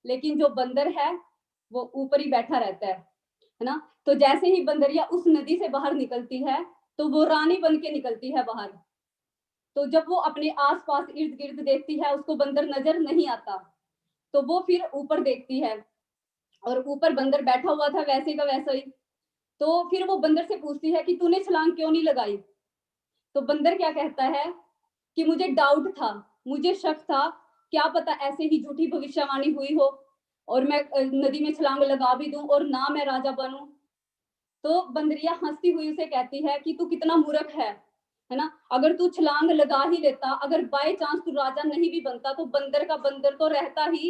लेकिन जो बंदर है वो ऊपर ही बैठा रहता है ना। तो जैसे ही बंदरिया उस नदी से बाहर निकलती है, तो वो रानी बन के निकलती है बाहर। तो जब वो अपने आसपास इर्द गिर्द देखती है, उसको बंदर नजर नहीं आता, तो वो फिर ऊपर देखती है, और ऊपर बंदर बैठा हुआ था वैसे का वैसा ही। तो फिर वो बंदर से पूछती है कि तूने छलांग क्यों नहीं लगाई। तो बंदर क्या कहता है कि मुझे डाउट था, मुझे शक था, क्या पता ऐसे ही झूठी भविष्यवाणी हुई हो और मैं नदी में छलांग लगा भी दूं और ना मैं राजा बनूं। तो बंदरिया हंसती हुई उसे कहती है कि तू कितना मूर्ख है ना। अगर तू छलांग लगा ही लेता, अगर बाय चांस तू राजा नहीं भी बनता, तो बंदर का बंदर तो रहता ही,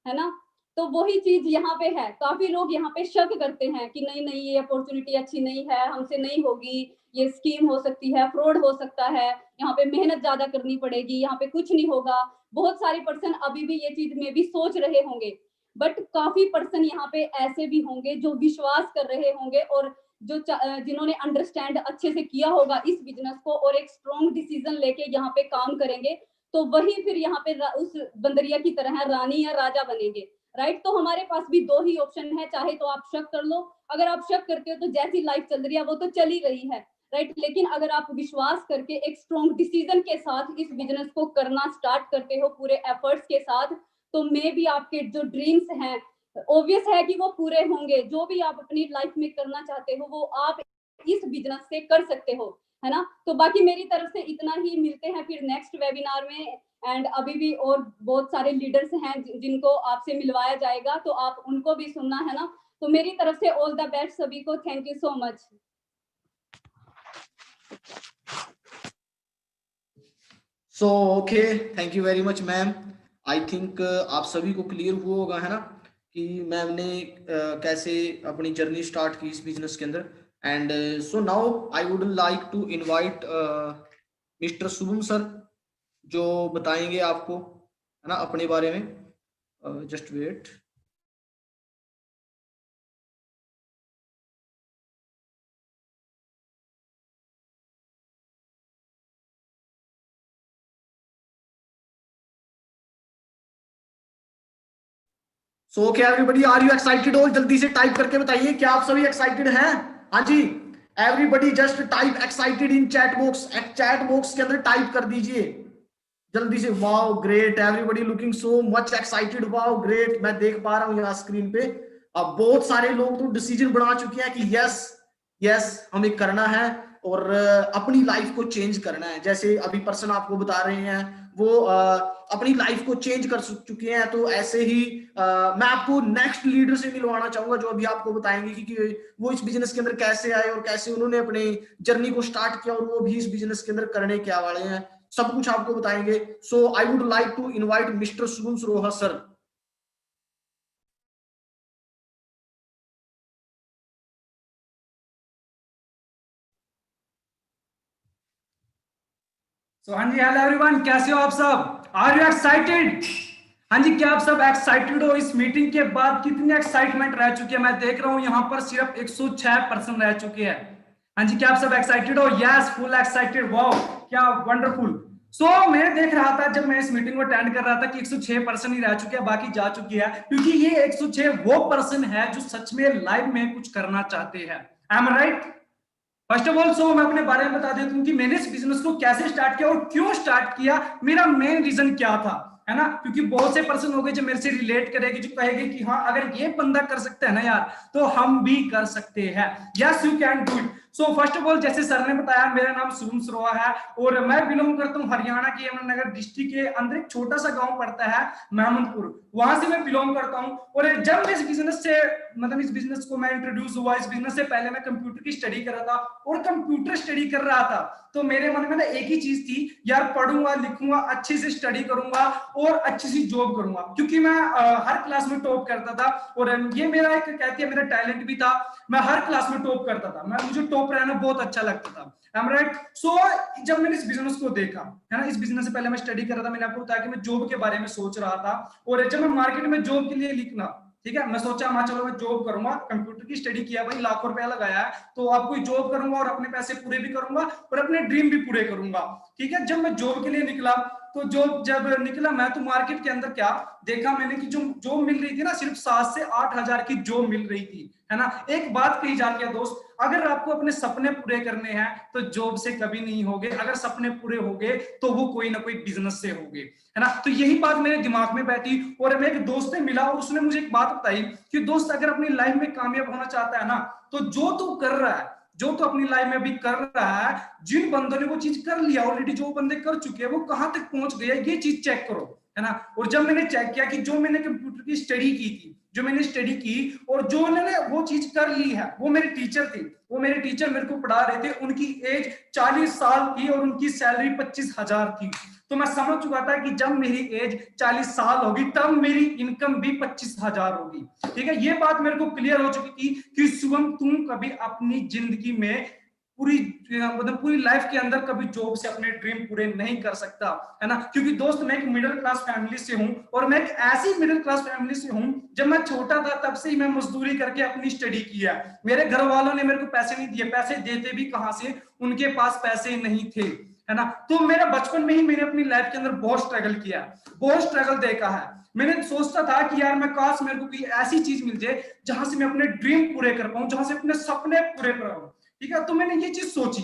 है ना। तो वही चीज यहाँ पे है। काफी लोग यहाँ पे शक करते हैं कि नहीं नहीं, ये अपॉर्चुनिटी अच्छी नहीं है, हमसे नहीं होगी, ये स्कीम हो सकती है, फ्रॉड हो सकता है, यहाँ पे मेहनत ज्यादा करनी पड़ेगी, यहाँ पे कुछ नहीं होगा। बहुत सारे पर्सन अभी भी ये चीज में भी सोच रहे होंगे, बट काफी पर्सन यहाँ पे ऐसे भी होंगे जो विश्वास कर रहे होंगे और जिन्होंने अंडरस्टैंड अच्छे से किया होगा इस बिजनेस को और एक स्ट्रॉन्ग डिसीजन लेके यहाँ पे काम करेंगे, तो वही फिर यहाँ पे उस बंदरिया की तरह रानी या राजा बनेंगे, राइट। तो हमारे पास भी दो ही ऑप्शन है, चाहे तो आप शक कर लो। अगर आप शक करते हो तो जैसी लाइफ चल रही है वो तो चल ही रही है, राइट। लेकिन अगर आप विश्वास करके एक स्ट्रॉन्ग डिसीजन के साथ इस बिजनेस को करना स्टार्ट करते हो पूरे एफर्ट्स के साथ, तो मे भी आपके जो ड्रीम्स हैं ऑब्वियस है कि वो पूरे होंगे। जो भी आप अपनी लाइफ में करना चाहते हो वो आप इस बिजनेस से कर सकते हो, है ना। तो बाकी मेरी तरफ से इतना ही, मिलते हैं फिर नेक्स्ट वेबिनार में। एंड अभी भी और बहुत सारे लीडर्स हैं जिनको आपसे मिलवाया जाएगा, तो आप उनको भी सुनना, है ना। तो मेरी तरफ से ऑल द बेस्ट सभी को, thank you so much. So okay, thank you very much ma'am. I think आप सभी को क्लियर हुआ होगा, है ना, कि मैम ने कैसे अपनी जर्नी स्टार्ट की इस बिजनेस के अंदर। And so now I would like to invite mister Shubham sir, जो बताएंगे आपको, है ना, अपने बारे में। Just wait. So okay everybody, are you excited? और जल्दी से टाइप करके बताइए क्या आप सभी एक्साइटेड हैं? हाँ जी, everybody just type excited in chat box. Chat box के अंदर टाइप कर दीजिए जल्दी से। Wow great, everybody looking so much excited. Wow great, मैं देख पा रहा हूँ यहाँ स्क्रीन पे। अब बहुत सारे लोग तो डिसीजन बना चुके हैं कि यस यस हमें करना है और अपनी लाइफ को चेंज करना है। जैसे अभी पर्सन आपको बता रहे हैं वो अपनी लाइफ को चेंज कर चुके हैं। तो ऐसे ही मैं आपको नेक्स्ट लीडर से मिलवाना चाहूंगा, जो अभी आपको बताएंगे कि वो इस बिजनेस के अंदर कैसे आए और कैसे उन्होंने अपनी जर्नी को स्टार्ट किया और वो भी इस बिजनेस के अंदर करने क्या वाले हैं, सब कुछ आपको बताएंगे। So I would like to invite mister Shubham Saroha sir. हाँ जी, हेलो एवरीवन, कैसे हो आप सब? Are you excited? हाँ जी, क्या आप सब एक्साइटेड हो? इस मीटिंग के बाद कितनी एक्साइटमेंट रह चुकी है? मैं देख रहा हूँ यहाँ पर सिर्फ 106% रह चुके हैं। हाँ जी, क्या आप सब एक्साइटेड हो? Yes, full excited. वाओ, क्या वंडरफुल। मैं देख रहा था जब मैं इस मीटिंग को अटेंड कर रहा था कि 106% ही रह चुके हैं, बाकी जा चुकी है। क्योंकि ये 106 वो पर्सन है जो सच में लाइफ में कुछ करना चाहते हैं। I am right? First of all मैं अपने बारे में बता देता हूँ कि मैंने इस बिजनेस को कैसे स्टार्ट किया और क्यों स्टार्ट किया, मेरा मेन रीजन क्या था, है ना। क्योंकि बहुत से पर्सन हो गए जो मेरे से रिलेट करेंगे, जो कहेंगे कि हाँ अगर ये बंदा कर सकता है ना यार, तो हम भी कर सकते हैं। Yes, you can do it. First of all, जैसे सर ने बताया, मेरा नाम शुभम सरोहा है और मैं बिलोंग करता हूँ हरियाणा के यमुनानगर डिस्ट्रिक्ट के अंदर एक छोटा सा गांव पड़ता है महमदपुर, वहां से मैं बिलोंग करता हूँ। और जब मैं इस बिजनेस से इस बिजनेस को मैं इंट्रोड्यूस हुआ, इस बिजनेस से पहले मैं कंप्यूटर की स्टडी कर रहा था और कंप्यूटर स्टडी कर रहा था तो मेरे मन में ना एक ही चीज थी, यार पढ़ूंगा लिखूंगा, अच्छे से स्टडी करूंगा और अच्छी सी जॉब करूंगा। क्योंकि मैं हर क्लास में टॉप करता था और ये मेरा एक कहती है मेरा टैलेंट भी था, मैं हर क्लास में टॉप करता था, मुझे टॉप रहना बहुत अच्छा लगता था। I'm right? जब मैंने इस बिजनेस को देखा, है ना, इस बिजनेस से पहले मैं स्टडी कर रहा था, मैंने आपको बताया कि मैं जॉब के बारे में सोच रहा था और जब मैं मार्केट में जॉब के लिए लिखना, ठीक है, मैं सोचा मैं चलो मैं जॉब करूंगा, कंप्यूटर की स्टडी किया भाई, लाखों रुपया लगाया है, तो आप कोई जॉब करूंगा और अपने पैसे पूरे भी करूंगा और अपने ड्रीम भी पूरे करूंगा। ठीक है, जब मैं जॉब के लिए निकला तो जब निकला मैं तो मार्केट के अंदर क्या देखा मैंने कि जो जॉब मिल रही थी ना, सिर्फ 7 से 8 हजार की जॉब मिल रही थी, है ना। एक बात कही जाती है दोस्त, अगर आपको अपने सपने पूरे करने हैं तो जॉब से कभी नहीं होंगे, अगर सपने पूरे होंगे तो वो कोई ना कोई बिजनेस से होंगे, है ना। तो यही बात मेरे दिमाग में बैठी और मैं एक दोस्त से मिला और उसने मुझे एक बात बताई कि दोस्त अगर अपनी लाइफ में कामयाब होना चाहता है ना, तो जो तू कर रहा है, जो तो अपनी लाइफ में भी कर रहा है, जिन बंदों ने वो चीज कर लिया ऑलरेडी, जो बंदे कर चुके हैं वो कहां तक पहुंच गए, ये चीज चेक करो, है ना। और जब मैंने चेक किया कि जो मैंने कंप्यूटर की स्टडी की थी, जो मैंने स्टडी की और जो उन्होंने वो चीज कर ली है, वो मेरे टीचर थे, वो मेरे टीचर मेरे को पढ़ा रहे थे, उनकी एज 40 साल थी और उनकी सैलरी 25,000 थी। तो मैं समझ चुका था कि जब मेरी एज 40 साल होगी तब मेरी इनकम भी 25,000 होगी। ठीक है, ये बात मेरे को क्लियर हो चुकी थी कि शुभम तुम कभी अपनी जिंदगी में पूरी लाइफ के अंदर कभी जॉब से अपने ड्रीम पूरे नहीं कर सकता, है ना। क्योंकि दोस्त मैं एक मिडिल क्लास फैमिली से हूं और मैं एक ऐसी मिडिल क्लास फैमिली से हूं, जब मैं छोटा था तब से ही मैं मजदूरी करके अपनी स्टडी किया। मेरे घर वालों ने मेरे को पैसे नहीं दिए, पैसे देते भी कहां से, उनके पास पैसे नहीं थे, है ना। तो मेरा बचपन में ही मैंने अपनी लाइफ के अंदर बहुत स्ट्रगल किया, बहुत स्ट्रगल देखा है। मैंने सोचता था कि यार मैं काश मेरे को कोई ऐसी चीज मिल जाए जहां से मैं अपने ड्रीम पूरे कर पाऊं, जहां से अपने सपने पूरे कर पाऊं। ठीक है, तो मैंने ये चीज सोची,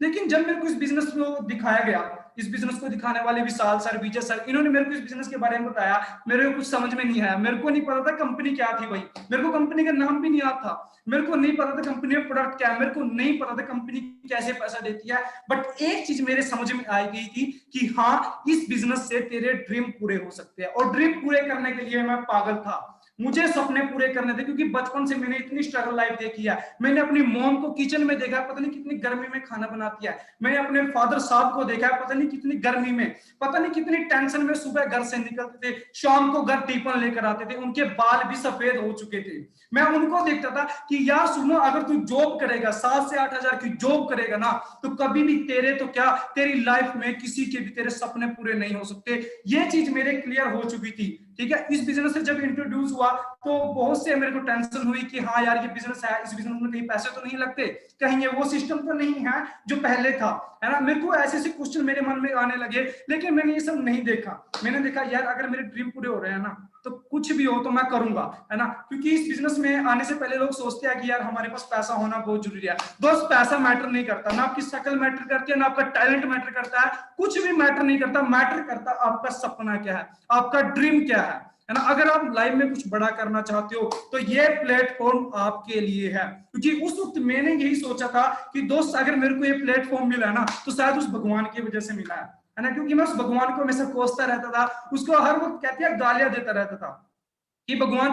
लेकिन जब मेरे को इस बिजनेस को दिखाया गया इस बिजनेस को दिखाने वाले विशाल सर, विजय सर, इन्होंने मेरे को इस बिजनेस के बारे में बताया। मेरे को कुछ समझ में नहीं आया, मेरे को नहीं पता था कंपनी क्या थी भाई, मेरे को कंपनी का नाम भी नहीं आता था, मेरे को नहीं पता था कंपनी में प्रोडक्ट क्या है, मेरे को नहीं पता था कंपनी कैसे पैसा देती है। बट एक चीज मेरे समझ में आई गई थी कि हाँ, इस बिजनेस से तेरे ड्रीम पूरे हो सकते हैं। और ड्रीम पूरे करने के लिए मैं पागल था, मुझे सपने पूरे करने थे, क्योंकि बचपन से मैंने इतनी स्ट्रगल लाइफ देखी है। मैंने अपनी मॉम को किचन में देखा, पता नहीं कितनी गर्मी में खाना बनाती है। मैंने अपने फादर साहब को देखा, पता नहीं कितनी गर्मी में, पता नहीं कितनी टेंशन में सुबह घर से निकलते थे, शाम को घर टिफिन लेकर आते थे, उनके बाल भी सफेद हो चुके थे। मैं उनको देखता था कि यार सुनो, अगर तू जॉब करेगा, 7 से 8 हजार की जॉब करेगा ना, तो कभी भी तेरे तो क्या, तेरी लाइफ में किसी के भी तेरे सपने पूरे नहीं हो सकते। ये चीज मेरे क्लियर हो चुकी थी, ठीक है। इस बिजनेस से जब इंट्रोड्यूस हुआ तो बहुत से मेरे को टेंशन हुई कि हाँ यार, ये बिजनेस है, इस बिजनेस में कहीं पैसे तो नहीं लगते, कहीं ये वो सिस्टम तो नहीं है जो पहले था, है ना। मेरे को ऐसे ऐसे क्वेश्चन मेरे मन में आने लगे, लेकिन मैंने ये सब नहीं देखा। मैंने देखा यार, अगर मेरे ड्रीम पूरे हो रहे हैं ना, तो कुछ भी हो तो मैं करूंगा, है ना। क्योंकि इस बिजनेस में आने से पहले लोग सोचते हैं कि यार हमारे पास पैसा होना बहुत जरूरी है। दोस्त, पैसा मैटर नहीं करता, ना आपकी शक्ल मैटर करती है, ना आपका टैलेंट मैटर करता है, कुछ भी मैटर नहीं करता। मैटर करता आपका सपना क्या है, आपका ड्रीम क्या है ना। अगर आप लाइफ में कुछ बड़ा करना चाहते हो तो ये प्लेटफॉर्म आपके लिए है। क्योंकि उस वक्त मैंने यही सोचा था कि दोस्त, अगर मेरे को ये प्लेटफॉर्म मिला है ना, तो शायद उस भगवान की वजह से मिला है ना। क्योंकि मैं उस भगवान को हमेशा कोसता रहता था, उसको हर वक्त कहते हैं गालियां देता रहता था कि भगवान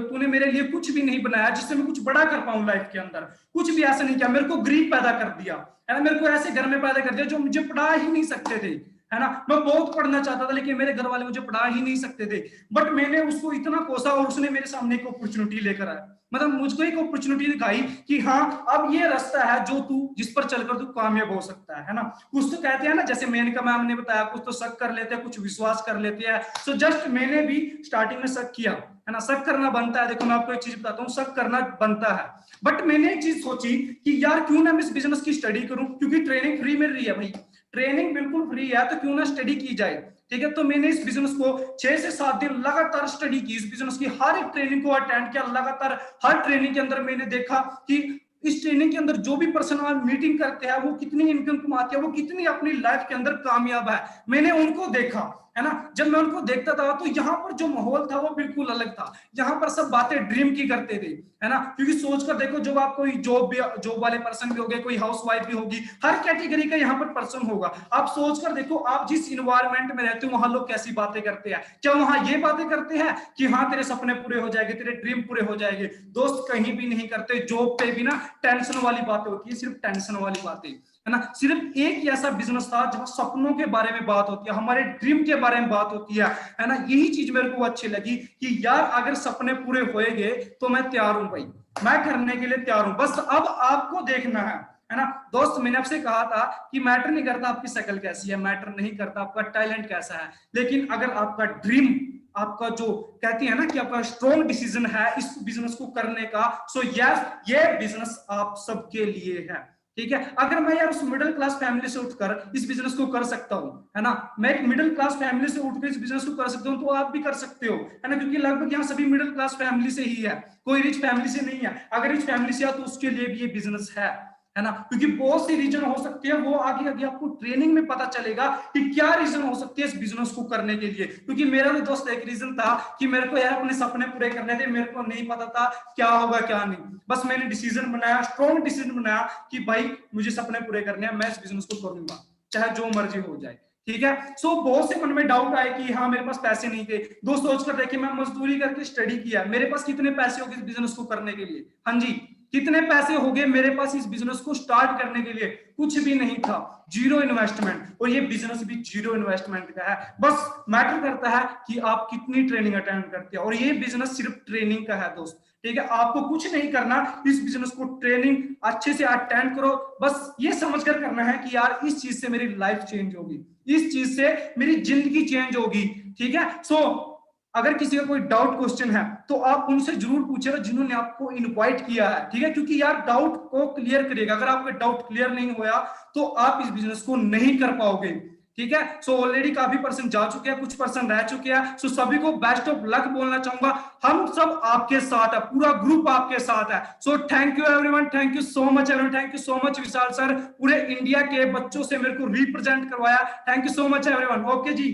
तूने मेरे लिए कुछ भी नहीं बनाया जिससे मैं कुछ बड़ा कर पाऊं लाइफ के अंदर, कुछ भी ऐसा नहीं किया। मेरे को गरीब पैदा कर दिया, है ना, मेरे को ऐसे घर में पैदा कर दिया जो मुझे पढ़ा ही नहीं सकते थे, है ना। मैं बहुत पढ़ना चाहता था, लेकिन मेरे घर वाले मुझे पढ़ा ही नहीं सकते थे। बट मैंने उसको इतना कोसा और उसने मेरे सामने एक अपॉर्चुनिटी लेकर आया, मतलब मुझको एक अपॉर्चुनिटी दिखाई कि हाँ, अब ये रास्ता है जो तू, जिस पर चलकर तू कामयाब हो सकता है ना। कुछ तो कहते हैं ना, जैसे मेनका मैम ने बताया, कुछ तो शक कर लेते हैं, कुछ विश्वास कर लेते हैं। सो जस्ट मैंने भी स्टार्टिंग में शक किया, है ना। शक करना बनता है, देखो मैं आपको एक चीज बताता हूँ, शक करना बनता है। बट मैंने एक चीज सोची कि यार क्यों ना मैं इस बिजनेस की स्टडी करूं, क्योंकि ट्रेनिंग फ्री मिल रही है भाई, ट्रेनिंग बिल्कुल फ्री है, तो क्यों ना स्टडी की जाए, ठीक है। तो मैंने इस बिजनेस को 6 से 7 दिन लगातार स्टडी की, इस बिजनेस की हर एक ट्रेनिंग को अटेंड किया लगातार। हर ट्रेनिंग के अंदर मैंने देखा कि इस ट्रेनिंग के अंदर जो भी पर्सन मीटिंग करते हैं वो कितनी इनकम कमाते हैं, वो कितनी अपनी लाइफ के अंदर कामयाब है, मैंने उनको देखा, है ना। जब मैं उनको देखता था तो यहाँ पर जो माहौल था वो बिल्कुल अलग था। यहाँ पर सब बातें ड्रीम की करते थे, है ना। क्योंकि सोचकर देखो, जब आप कोई जॉब वाले पर्सन भी होंगे, कोई हाउस वाइफ भी होगी, हर कैटेगरी का यहाँ पर पर्सन होगा। आप सोचकर देखो, आप जिस इन्वायरमेंट में रहते हो वहां लोग कैसी बातें करते हैं। क्या वहां ये बातें करते हैं कि हाँ तेरे सपने पूरे हो जाएंगे, तेरे ड्रीम पूरे हो जाएंगे? दोस्त, कहीं भी नहीं करते। जॉब पे भी ना टेंशन वाली बातें होती है, सिर्फ टेंशन वाली बातें, है ना। सिर्फ एक ही ऐसा बिजनेस था जहां सपनों के बारे में बात होती है, हमारे ड्रीम के बारे में बात होती है ना। यही चीज मेरे को अच्छी लगी कि यार अगर सपने पूरे होएंगे तो मैं तैयार हूं भाई, मैं करने के लिए तैयार हूं। बस अब आपको देखना है ना। दोस्त, मैंने आपसे कहा था कि मैटर नहीं करता आपकी शक्ल कैसी है, मैटर नहीं करता आपका टैलेंट कैसा है, लेकिन अगर आपका ड्रीम, आपका जो कहती है ना कि आपका स्ट्रॉन्ग डिसीजन है इस बिजनेस को करने का, सो यस, ये बिजनेस आप सबके लिए है, ठीक है। अगर मैं यार उस मिडिल क्लास फैमिली से उठकर इस बिजनेस को कर सकता हूं, है ना, मैं एक मिडिल क्लास फैमिली से उठकर इस बिजनेस को कर सकता हूं, तो आप भी कर सकते हो, है ना। क्योंकि लगभग यहाँ सभी मिडिल क्लास फैमिली से ही है, कोई रिच फैमिली से नहीं है। अगर रिच फैमिली से है तो उसके लिए भी ये बिजनेस है ना। क्योंकि बहुत सी रीजन हो सकती है, वो आगे आगे आपको ट्रेनिंग में पता चलेगा कि क्या रीजन हो सकती है इस बिजनेस को करने के लिए। क्योंकि मेरा तो दोस्त एक रीजन था कि मेरे को यार अपने सपने पूरे करने थे, मेरे को नहीं पता था क्या होगा क्या नहीं। बस मैंने डिसीजन बनाया, स्ट्रॉन्ग डिसीजन बनाया कि भाई मुझे सपने पूरे करने हैं, मैं इस बिजनेस को करूंगा चाहे जो मर्जी हो जाए, ठीक है। सो बहुत से मन में डाउट आए कि हाँ मेरे पास पैसे नहीं थे। दोस्त, सोचकर देखिए, मैं मजदूरी करके स्टडी किया, मेरे पास कितने पैसे हो गए इस बिजनेस को करने के लिए? हाँ जी, कितने पैसे हो गए मेरे पास इस बिजनेस को स्टार्ट करने के लिए? कुछ भी नहीं था, जीरो इन्वेस्टमेंट। और ये बिजनेस भी जीरो इन्वेस्टमेंट का है। बस मैटर करता है कि आप कितनी ट्रेनिंग अटेंड करते हैं, और ये बिजनेस सिर्फ ट्रेनिंग का है दोस्त, ठीक है। आपको कुछ नहीं करना, इस बिजनेस को ट्रेनिंग अच्छे से अटेंड करो। बस ये समझकर करना है कि यार इस चीज से मेरी लाइफ चेंज होगी, इस चीज से मेरी जिंदगी चेंज होगी, ठीक है। सो अगर किसी का कोई डाउट क्वेश्चन है तो आप उनसे जरूर पूछेगा जिन्होंने आपको इनवाइट किया है, ठीक है। क्योंकि यार डाउट को क्लियर करिएगा, अगर आपका डाउट क्लियर नहीं होया तो आप इस बिजनेस को नहीं कर पाओगे, ठीक है। सो ऑलरेडी काफी पर्सन जा चुके हैं, कुछ पर्सन रह चुके हैं। सो सभी को बेस्ट ऑफ लक बोलना चाहूंगा। हम सब आपके साथ है, पूरा ग्रुप आपके साथ है। So thank you everyone, thank you so much everyone, thank you so much Vishal sir, पूरे इंडिया के बच्चों से मेरे को रिप्रेजेंट करवाया। Thank you so much everyone. Okay जी,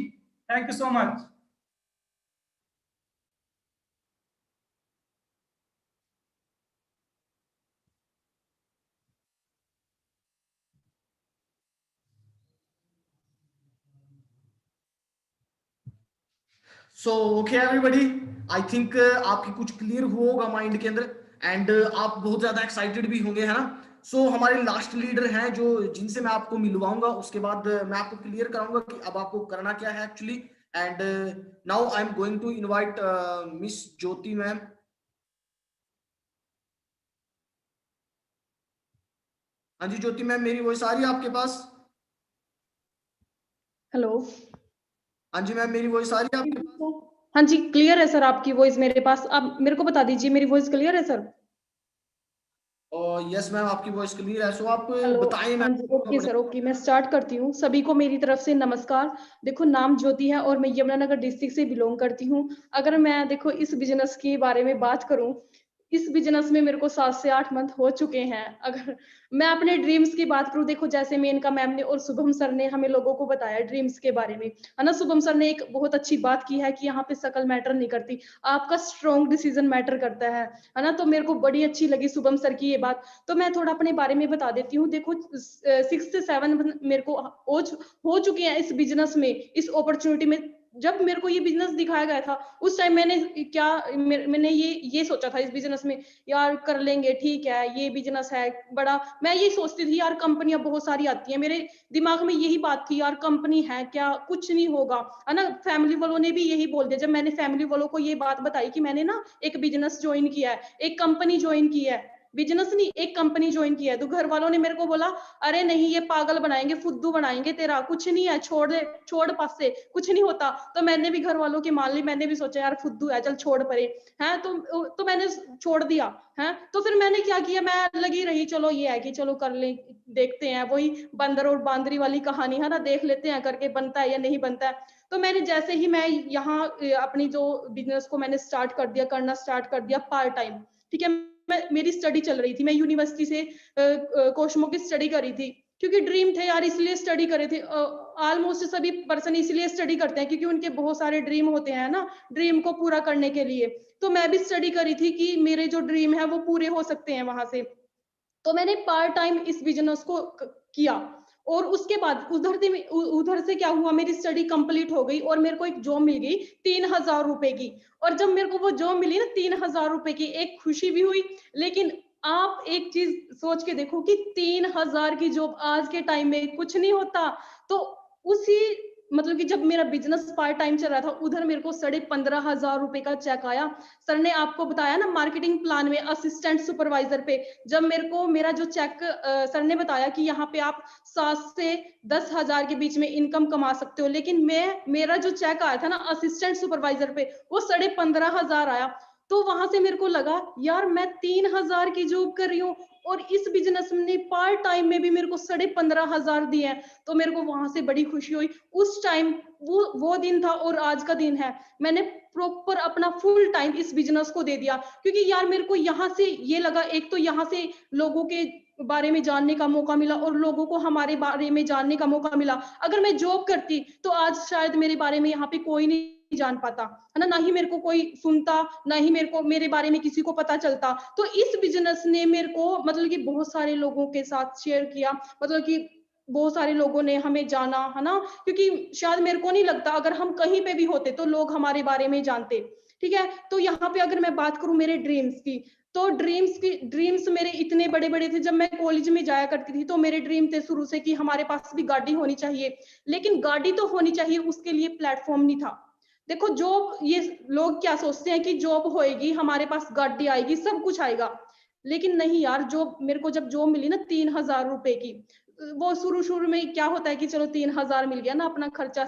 thank you so much. So okay everybody, I think आपकी कुछ क्लियर होगा माइंड के अंदर, एंड आप बहुत ज्यादा एक्साइटेड भी होंगे, है ना। सो हमारे लास्ट लीडर हैं जो जिनसे मैं आपको मिलवाऊंगा, उसके बाद मैं आपको क्लियर कराऊंगा कि अब आपको करना क्या है actually. And now I am going to invite miss Jyoti ma'am. हाँ जी ज्योति मैम, मेरी वॉइस आ रही है आपके पास? हेलो। हाँ जी मैम, मेरी वॉइस आ रही है आपके पास? हाँ जी, क्लियर है सर आपकी वॉइस मेरे पास। आप मेरे को बता दीजिए मेरी वॉइस क्लियर है सर? यस मैम, आपकी वॉइस क्लियर है। सो आप हेलो। बताएं हाँ मैम। जी, ओके सर, ओके, मैं स्टार्ट करती हूँ। सभी को मेरी तरफ से नमस्कार। देखो, नाम ज्योति है और मैं यमुनानगर डिस्ट्रिक्ट से बिलोंग करती हूँ। अगर मैं देखो इस बिजनेस के बारे में बात करूँ, इस बिजनेस में मेरे को 7 से 8 मंथ हो चुके हैं। अगर मैं अपने ड्रीम्स की बात करूँ, देखो जैसे मेनका मैम ने और शुभम सर ने हमें लोगों को बताया ड्रीम्स के बारे में, है ना। शुभम सर ने एक बहुत अच्छी बात की है कि यहाँ पे शकल मैटर नहीं करती, आपका स्ट्रॉन्ग डिसीजन मैटर करता है ना। तो मेरे को बड़ी अच्छी लगी शुभम सर की ये बात। तो मैं थोड़ा अपने बारे में बता देती हूँ। देखो 6 से 7 मेरे को हो चुके हैं इस बिजनेस में, इस अपॉर्चुनिटी में। जब मेरे को ये बिजनेस दिखाया गया था उस टाइम मैंने ये सोचा था इस बिजनेस में, यार कर लेंगे, ठीक है, ये बिजनेस है बड़ा। मैं ये सोचती थी यार कंपनियां बहुत सारी आती हैं, मेरे दिमाग में यही बात थी, यार कंपनी है क्या, कुछ नहीं होगा, है ना। फैमिली वालों ने भी यही बोल दिया जब मैंने फैमिली वालों को ये बात बताई कि मैंने ना एक बिजनेस ज्वाइन किया है, एक कंपनी ज्वाइन की है, बिजनेस नहीं एक कंपनी ज्वाइन किया है। तो घर वालों ने मेरे को बोला, अरे नहीं ये पागल बनाएंगे, फुद्दू बनाएंगे तेरा, कुछ नहीं है, छोड़ दे, छोड़ पास से, कुछ नहीं होता। तो मैंने भी घर वालों की मान ली, मैंने भी सोचा यार फुद्दू है, चल छोड़ परे, है। तो मैंने छोड़ दिया है। तो फिर मैंने क्या किया, मैं लगी रही, चलो ये है कि चलो कर ले, देखते हैं, वही बंदर और बांदरी वाली कहानी है ना, देख लेते हैं करके बनता है या नहीं बनता है। तो मैंने जैसे ही मैं यहाँ अपनी जो बिजनेस को मैंने स्टार्ट कर दिया, करना स्टार्ट कर दिया पार्ट टाइम, ठीक है। मेरी स्टडी चल रही थी, मैं यूनिवर्सिटी से कोस्मो की स्टडी करी थी, क्योंकि ड्रीम थे यार, इसलिए स्टडी करे थे। ऑलमोस्ट सभी पर्सन इसलिए स्टडी करते हैं क्योंकि उनके बहुत सारे ड्रीम होते हैं ना, ड्रीम को पूरा करने के लिए। तो मैं भी स्टडी करी थी कि मेरे जो ड्रीम है वो पूरे हो सकते हैं वहां से। तो मैंने पार्ट टाइम इस बिजनेस को किया, और उसके बाद उधर से क्या हुआ, मेरी स्टडी कंप्लीट हो गई और मेरे को एक जॉब मिल गई 3,000 रुपए की। और जब मेरे को वो जॉब मिली ना 3,000 रुपए की, एक खुशी भी हुई। लेकिन आप एक चीज सोच के देखो कि 3,000 की जॉब आज के टाइम में कुछ नहीं होता। तो उसी मतलब कि जब मेरा बिजनेस पार्ट टाइम चल रहा था, उधर मेरे को 15,500 रुपए का चेक आया। सर ने आपको बताया ना मार्केटिंग प्लान में असिस्टेंट सुपरवाइजर पे, जब मेरे को मेरा जो चेक सर ने बताया कि यहाँ पे आप 7 से 10,000 के बीच में इनकम कमा सकते हो, लेकिन मेरा जो चेक आया था ना असिस्टेंट सुपरवाइजर पे, वो 15,500 आया। तो वहां से मेरे को लगा यार मैं 3,000 की जॉब कर रही हूँ और इस बिजनेस ने पार्ट टाइम में भी मेरे को 15,500 दिए हैं। तो मेरे को वहां से बड़ी खुशी हुई। उस टाइम वो दिन था और आज का दिन है, मैंने प्रॉपर अपना फुल टाइम इस बिजनेस को दे दिया। क्योंकि यार मेरे को यहाँ से ये लगा, एक तो यहाँ से लोगों के बारे में जानने का मौका मिला और लोगों को हमारे बारे में जानने का मौका मिला। अगर मैं जॉब करती तो आज शायद मेरे बारे में यहाँ पे कोई नहीं जान पाता, है ना, ना ही मेरे को कोई सुनता, ना ही मेरे को मेरे बारे में किसी को पता चलता। तो इस बिजनेस ने मेरे को मतलब कि बहुत सारे लोगों के साथ शेयर किया, मतलब कि बहुत सारे लोगों ने हमें जाना, है ना। क्योंकि शायद मेरे को नहीं लगता अगर हम कहीं पे भी होते तो लोग हमारे बारे में जानते, ठीक है। तो यहाँ पे अगर मैं बात करूं मेरे ड्रीम्स की, तो ड्रीम्स मेरे इतने बड़े बड़े थे। जब मैं कॉलेज में जाया करती थी तो मेरे ड्रीम थे शुरू से कि हमारे पास भी गाड़ी होनी चाहिए, लेकिन गाड़ी तो होनी चाहिए, उसके लिए प्लेटफॉर्म नहीं था। देखो जॉब, ये लोग क्या सोचते हैं कि जॉब होएगी, हमारे पास गाड़ी आएगी, सब कुछ आएगा, लेकिन नहीं यार। जॉब मेरे को जब जॉब मिली ना 3,000 रुपए की, वो शुरू में क्या होता है कि चलो 3,000 मिल गया ना, अपना खर्चा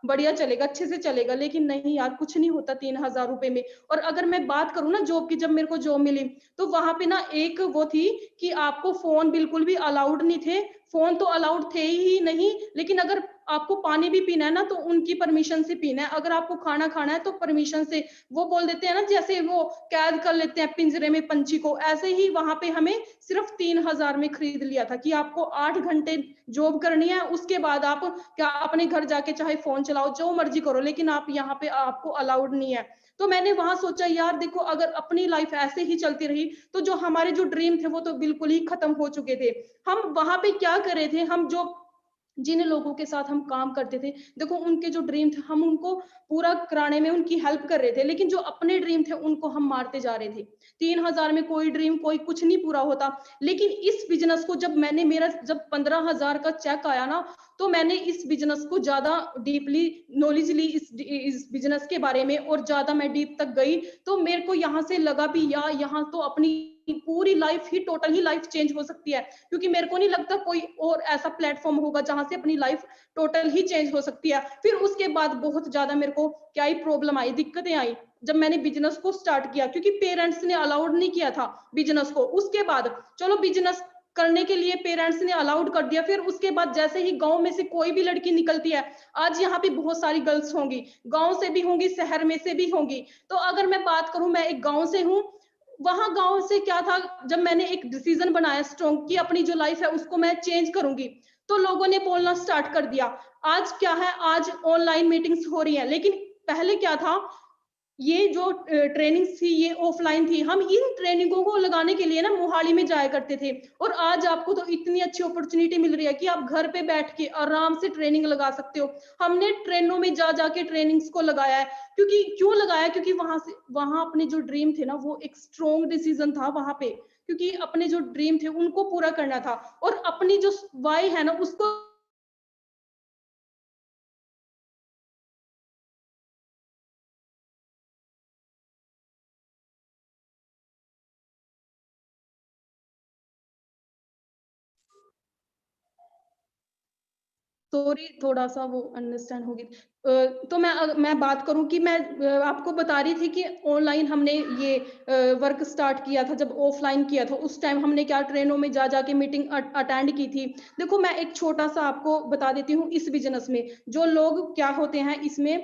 बढ़िया चलेगा, अच्छे से चलेगा, लेकिन नहीं यार, कुछ नहीं होता 3,000 रुपए में। और अगर मैं बात करूं ना जॉब की, जब मेरे को जॉब मिली तो वहां पे ना एक वो थी कि आपको फोन बिल्कुल भी अलाउड नहीं थे, फोन तो अलाउड थे ही नहीं, लेकिन अगर आपको पानी भी पीना है ना तो उनकी परमिशन से पीना है, अगर आपको खाना खाना है तो परमिशन से। वो बोल देते हैं ना, जैसे वो कैद कर लेते हैं पिंजरे में पंछी को, ऐसे ही वहां पे हमें सिर्फ 3,000 में खरीद लिया था कि आपको 8 घंटे जॉब करनी है, उसके बाद आप क्या अपने घर जाके चाहे फोन चलाओ, जो मर्जी करो, लेकिन आप यहाँ पे आपको अलाउड नहीं है। तो मैंने वहां सोचा यार देखो, अगर अपनी लाइफ ऐसे ही चलती रही तो जो हमारे जो ड्रीम थे वो तो बिल्कुल ही खत्म हो चुके थे। हम वहां पे क्या कर रहे थे, हम जो जिन लोगों के साथ हम काम करते थे, देखो उनके जो ड्रीम थे हम उनको पूरा कराने में उनकी हेल्प कर रहे थे, लेकिन जो अपने ड्रीम थे उनको हम मारते जा रहे थे। 3,000 में कोई ड्रीम कोई कुछ नहीं पूरा होता। लेकिन इस बिजनेस को जब मैंने, मेरा जब 15,000 का चेक आया ना, तो मैंने इस बिजनेस को ज्यादा डीपली नॉलेज ली इस बिजनेस के बारे में, और ज्यादा मैं डीप तक गई। तो मेरे को यहाँ से लगा भी यार यहाँ तो अपनी पूरी लाइफ ही, टोटल ही लाइफ चेंज हो सकती है, क्योंकि मेरे को नहीं लगता कोई और ऐसा प्लेटफॉर्म होगा जहां से अपनी लाइफ टोटल ही चेंज हो सकती है। फिर उसके बाद बहुत ज्यादा मेरे को क्या ही प्रॉब्लम आई, दिक्कतें आई जब मैंने बिजनेस को स्टार्ट किया, क्योंकि पेरेंट्स ने अलाउड नहीं किया था बिजनेस को। उसके बाद चलो बिजनेस करने के लिए पेरेंट्स ने अलाउड कर दिया, फिर उसके बाद जैसे ही गांव में से कोई भी लड़की निकलती है, आज यहाँ पे बहुत सारी गर्ल्स होंगी, गांव से भी होंगी, शहर में से भी होंगी। तो अगर मैं बात करूं, मैं एक गांव से हूँ, वहां गांव से क्या था, जब मैंने एक डिसीजन बनाया स्ट्रॉन्ग कि अपनी जो लाइफ है उसको मैं चेंज करूंगी, तो लोगों ने बोलना स्टार्ट कर दिया। आज क्या है, आज ऑनलाइन मीटिंग्स हो रही है, लेकिन पहले क्या था, ये जो ट्रेनिंग्स थी ये ऑफलाइन थी। हम इन ट्रेनिंगों को लगाने के लिए ना मोहाली में जाया करते थे, और आज आपको तो इतनी अच्छी अपॉर्चुनिटी मिल रही है कि आप घर पे बैठ के आराम से ट्रेनिंग लगा सकते हो। हमने ट्रेनों में जा जाके ट्रेनिंग्स को लगाया है, क्योंकि क्यों लगाया, क्योंकि वहां अपने जो ड्रीम थे ना, वो एक स्ट्रॉन्ग डिसीजन था वहां पे, क्योंकि अपने जो ड्रीम थे उनको पूरा करना था, और अपनी जो वाई है ना उसको सॉरी, थोड़ा सा वो अंडरस्टैंड होगी। तो मैं बात करूं कि मैं आपको बता रही थी कि ऑनलाइन हमने ये वर्क स्टार्ट किया था, जब ऑफलाइन किया था उस टाइम हमने क्या ट्रेनों में जा जाके मीटिंग अटेंड की थी। देखो मैं एक छोटा सा आपको बता देती हूँ, इस बिजनेस में जो लोग क्या होते हैं इसमें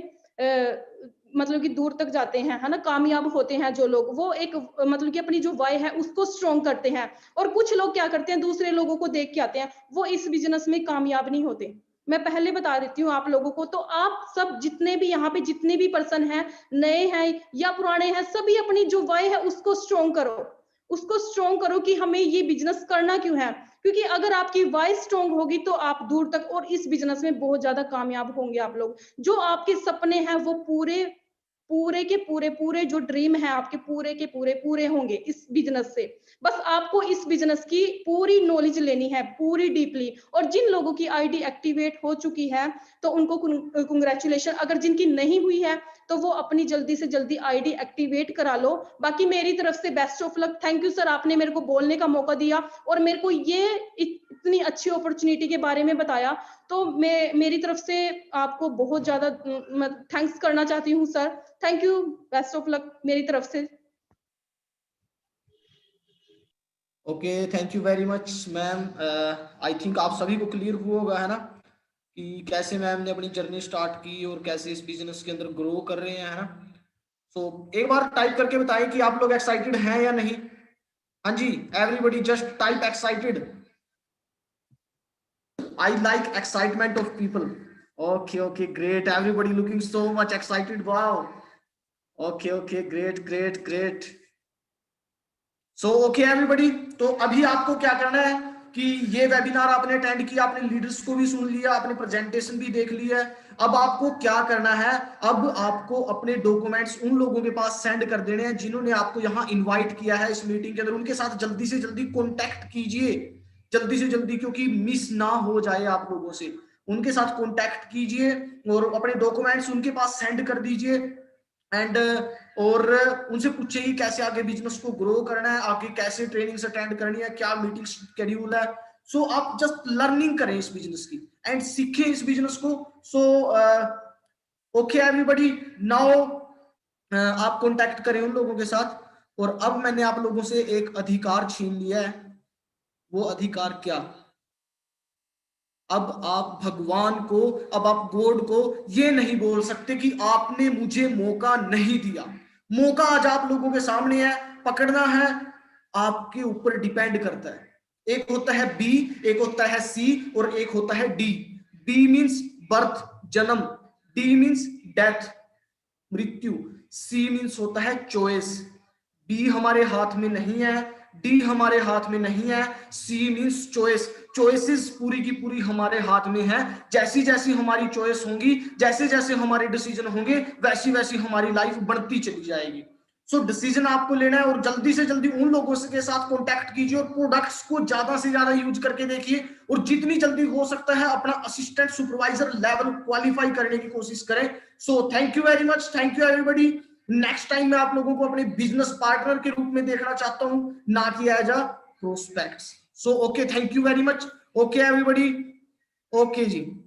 मतलब कि दूर तक जाते हैं, है ना, कामयाब होते हैं जो लोग, वो एक मतलब कि अपनी जो वाई है उसको स्ट्रॉन्ग करते हैं। और कुछ लोग क्या करते हैं, दूसरे लोगों को देख के आते हैं, वो इस बिजनेस में कामयाब नहीं होते। मैं पहले बता देती हूँ आप लोगों को। तो आप सब जितने भी यहाँ पे जितने भी पर्सन हैं, नए हैं या पुराने हैं, सभी अपनी जो वाई है उसको स्ट्रॉन्ग करो, उसको स्ट्रॉन्ग करो कि हमें ये बिजनेस करना क्यों है। क्योंकि अगर आपकी वाई स्ट्रॉन्ग होगी तो आप दूर तक और इस बिजनेस में बहुत ज्यादा कामयाब होंगे आप लोग। जो आपके सपने हैं वो पूरे पूरे के पूरे पूरे जो ड्रीम है आपके पूरे के पूरे पूरे होंगे इस बिजनेस से। बस आपको इस बिजनेस की पूरी नॉलेज लेनी है, पूरी डीपली। और जिन लोगों की आईडी एक्टिवेट हो चुकी है तो उनको कंग्रेचुलेशन, अगर जिनकी नहीं हुई है तो वो अपनी जल्दी से जल्दी आईडी एक्टिवेट करा लो। बाकी मेरी तरफ से best of luck. Thank you sir, आपने मेरे को बोलने का मौका दिया और मेरे को ये इतनी अच्छी अपॉर्चुनिटी के बारे में बताया। तो मैं मेरी तरफ से आपको बहुत ज्यादा थैंक्स करना चाहती हूँ sir. Thank you, best of luck मेरी तरफ से। Okay, thank you very much ma'am. I think आप सभी को क्लियर हुआ होगा, है ना, कि कैसे मैम ने अपनी जर्नी स्टार्ट की और कैसे इस बिजनेस के अंदर ग्रो कर रहे हैं, है ना। सो एक बार टाइप करके बताएं कि आप लोग एक्साइटेड हैं या नहीं। हाँ जी, everybody just type excited. I like excitement of people. Okay okay, great, everybody looking so much excited, wow. Okay okay, great great great. So okay everybody, तो अभी आपको क्या करना है कि ये वेबिनार आपने अटेंड किया, आपने लीडर्स को भी सुन लिया, आपने प्रेजेंटेशन भी देख लिया है। अब आपको क्या करना है, अब आपको अपने डॉक्यूमेंट्स उन लोगों के पास सेंड कर देने हैं जिन्होंने आपको यहाँ इनवाइट किया है इस मीटिंग के अंदर। उनके साथ जल्दी से जल्दी कॉन्टैक्ट कीजिए, जल्दी से जल्दी, क्योंकि मिस ना हो जाए आप लोगों से। उनके साथ कॉन्टैक्ट कीजिए और अपने डॉक्यूमेंट्स उनके पास सेंड कर दीजिए। एंड और उनसे पूछिए कि कैसे आगे बिजनेस को ग्रो करना है, आगे कैसे ट्रेनिंग्स अटेंड करनी है, क्या मीटिंग शेड्यूल है। सो आप जस्ट लर्निंग करें इस बिजनेस की एंड सीखें इस बिजनेस को। सो ओके एवरीबॉडी, नाउ आप कांटेक्ट करें उन लोगों के साथ। और अब मैंने आप लोगों से एक अधिकार छीन लिया है। वो अधिकार क्या? अब आप भगवान को, अब आप गॉड को ये नहीं बोल सकते कि आपने मुझे मौका नहीं दिया। मौका आज आप लोगों के सामने है, पकड़ना है आपके ऊपर डिपेंड करता है। एक होता है बी, एक होता है सी और एक होता है डी। बी मींस बर्थ, जन्म, डी मींस डेथ, मृत्यु, सी मींस होता है चॉइस। बी हमारे हाथ में नहीं है, डी हमारे हाथ में नहीं है, सी मींस चॉइस। चॉइसेस पूरी की पूरी हमारे हाथ में है। जैसी जैसी हमारी चॉइस होंगी, जैसे जैसे हमारे डिसीजन होंगे, वैसी वैसी हमारी लाइफ बढ़ती चली जाएगी। सो डिसीजन आपको लेना है और जल्दी से जल्दी उन लोगों के साथ कांटेक्ट कीजिए और प्रोडक्ट्स को ज्यादा से ज्यादा यूज करके देखिए और जितनी जल्दी हो सकता है अपना असिस्टेंट सुपरवाइजर लेवल क्वालिफाई करने की कोशिश करें। सो thank you very much, thank you everybody. Next time मैं आप लोगों को अपने बिजनेस पार्टनर के रूप में देखना चाहता हूं, ना कि as a prospects. So okay, thank you very much. Okay everybody, okay ji.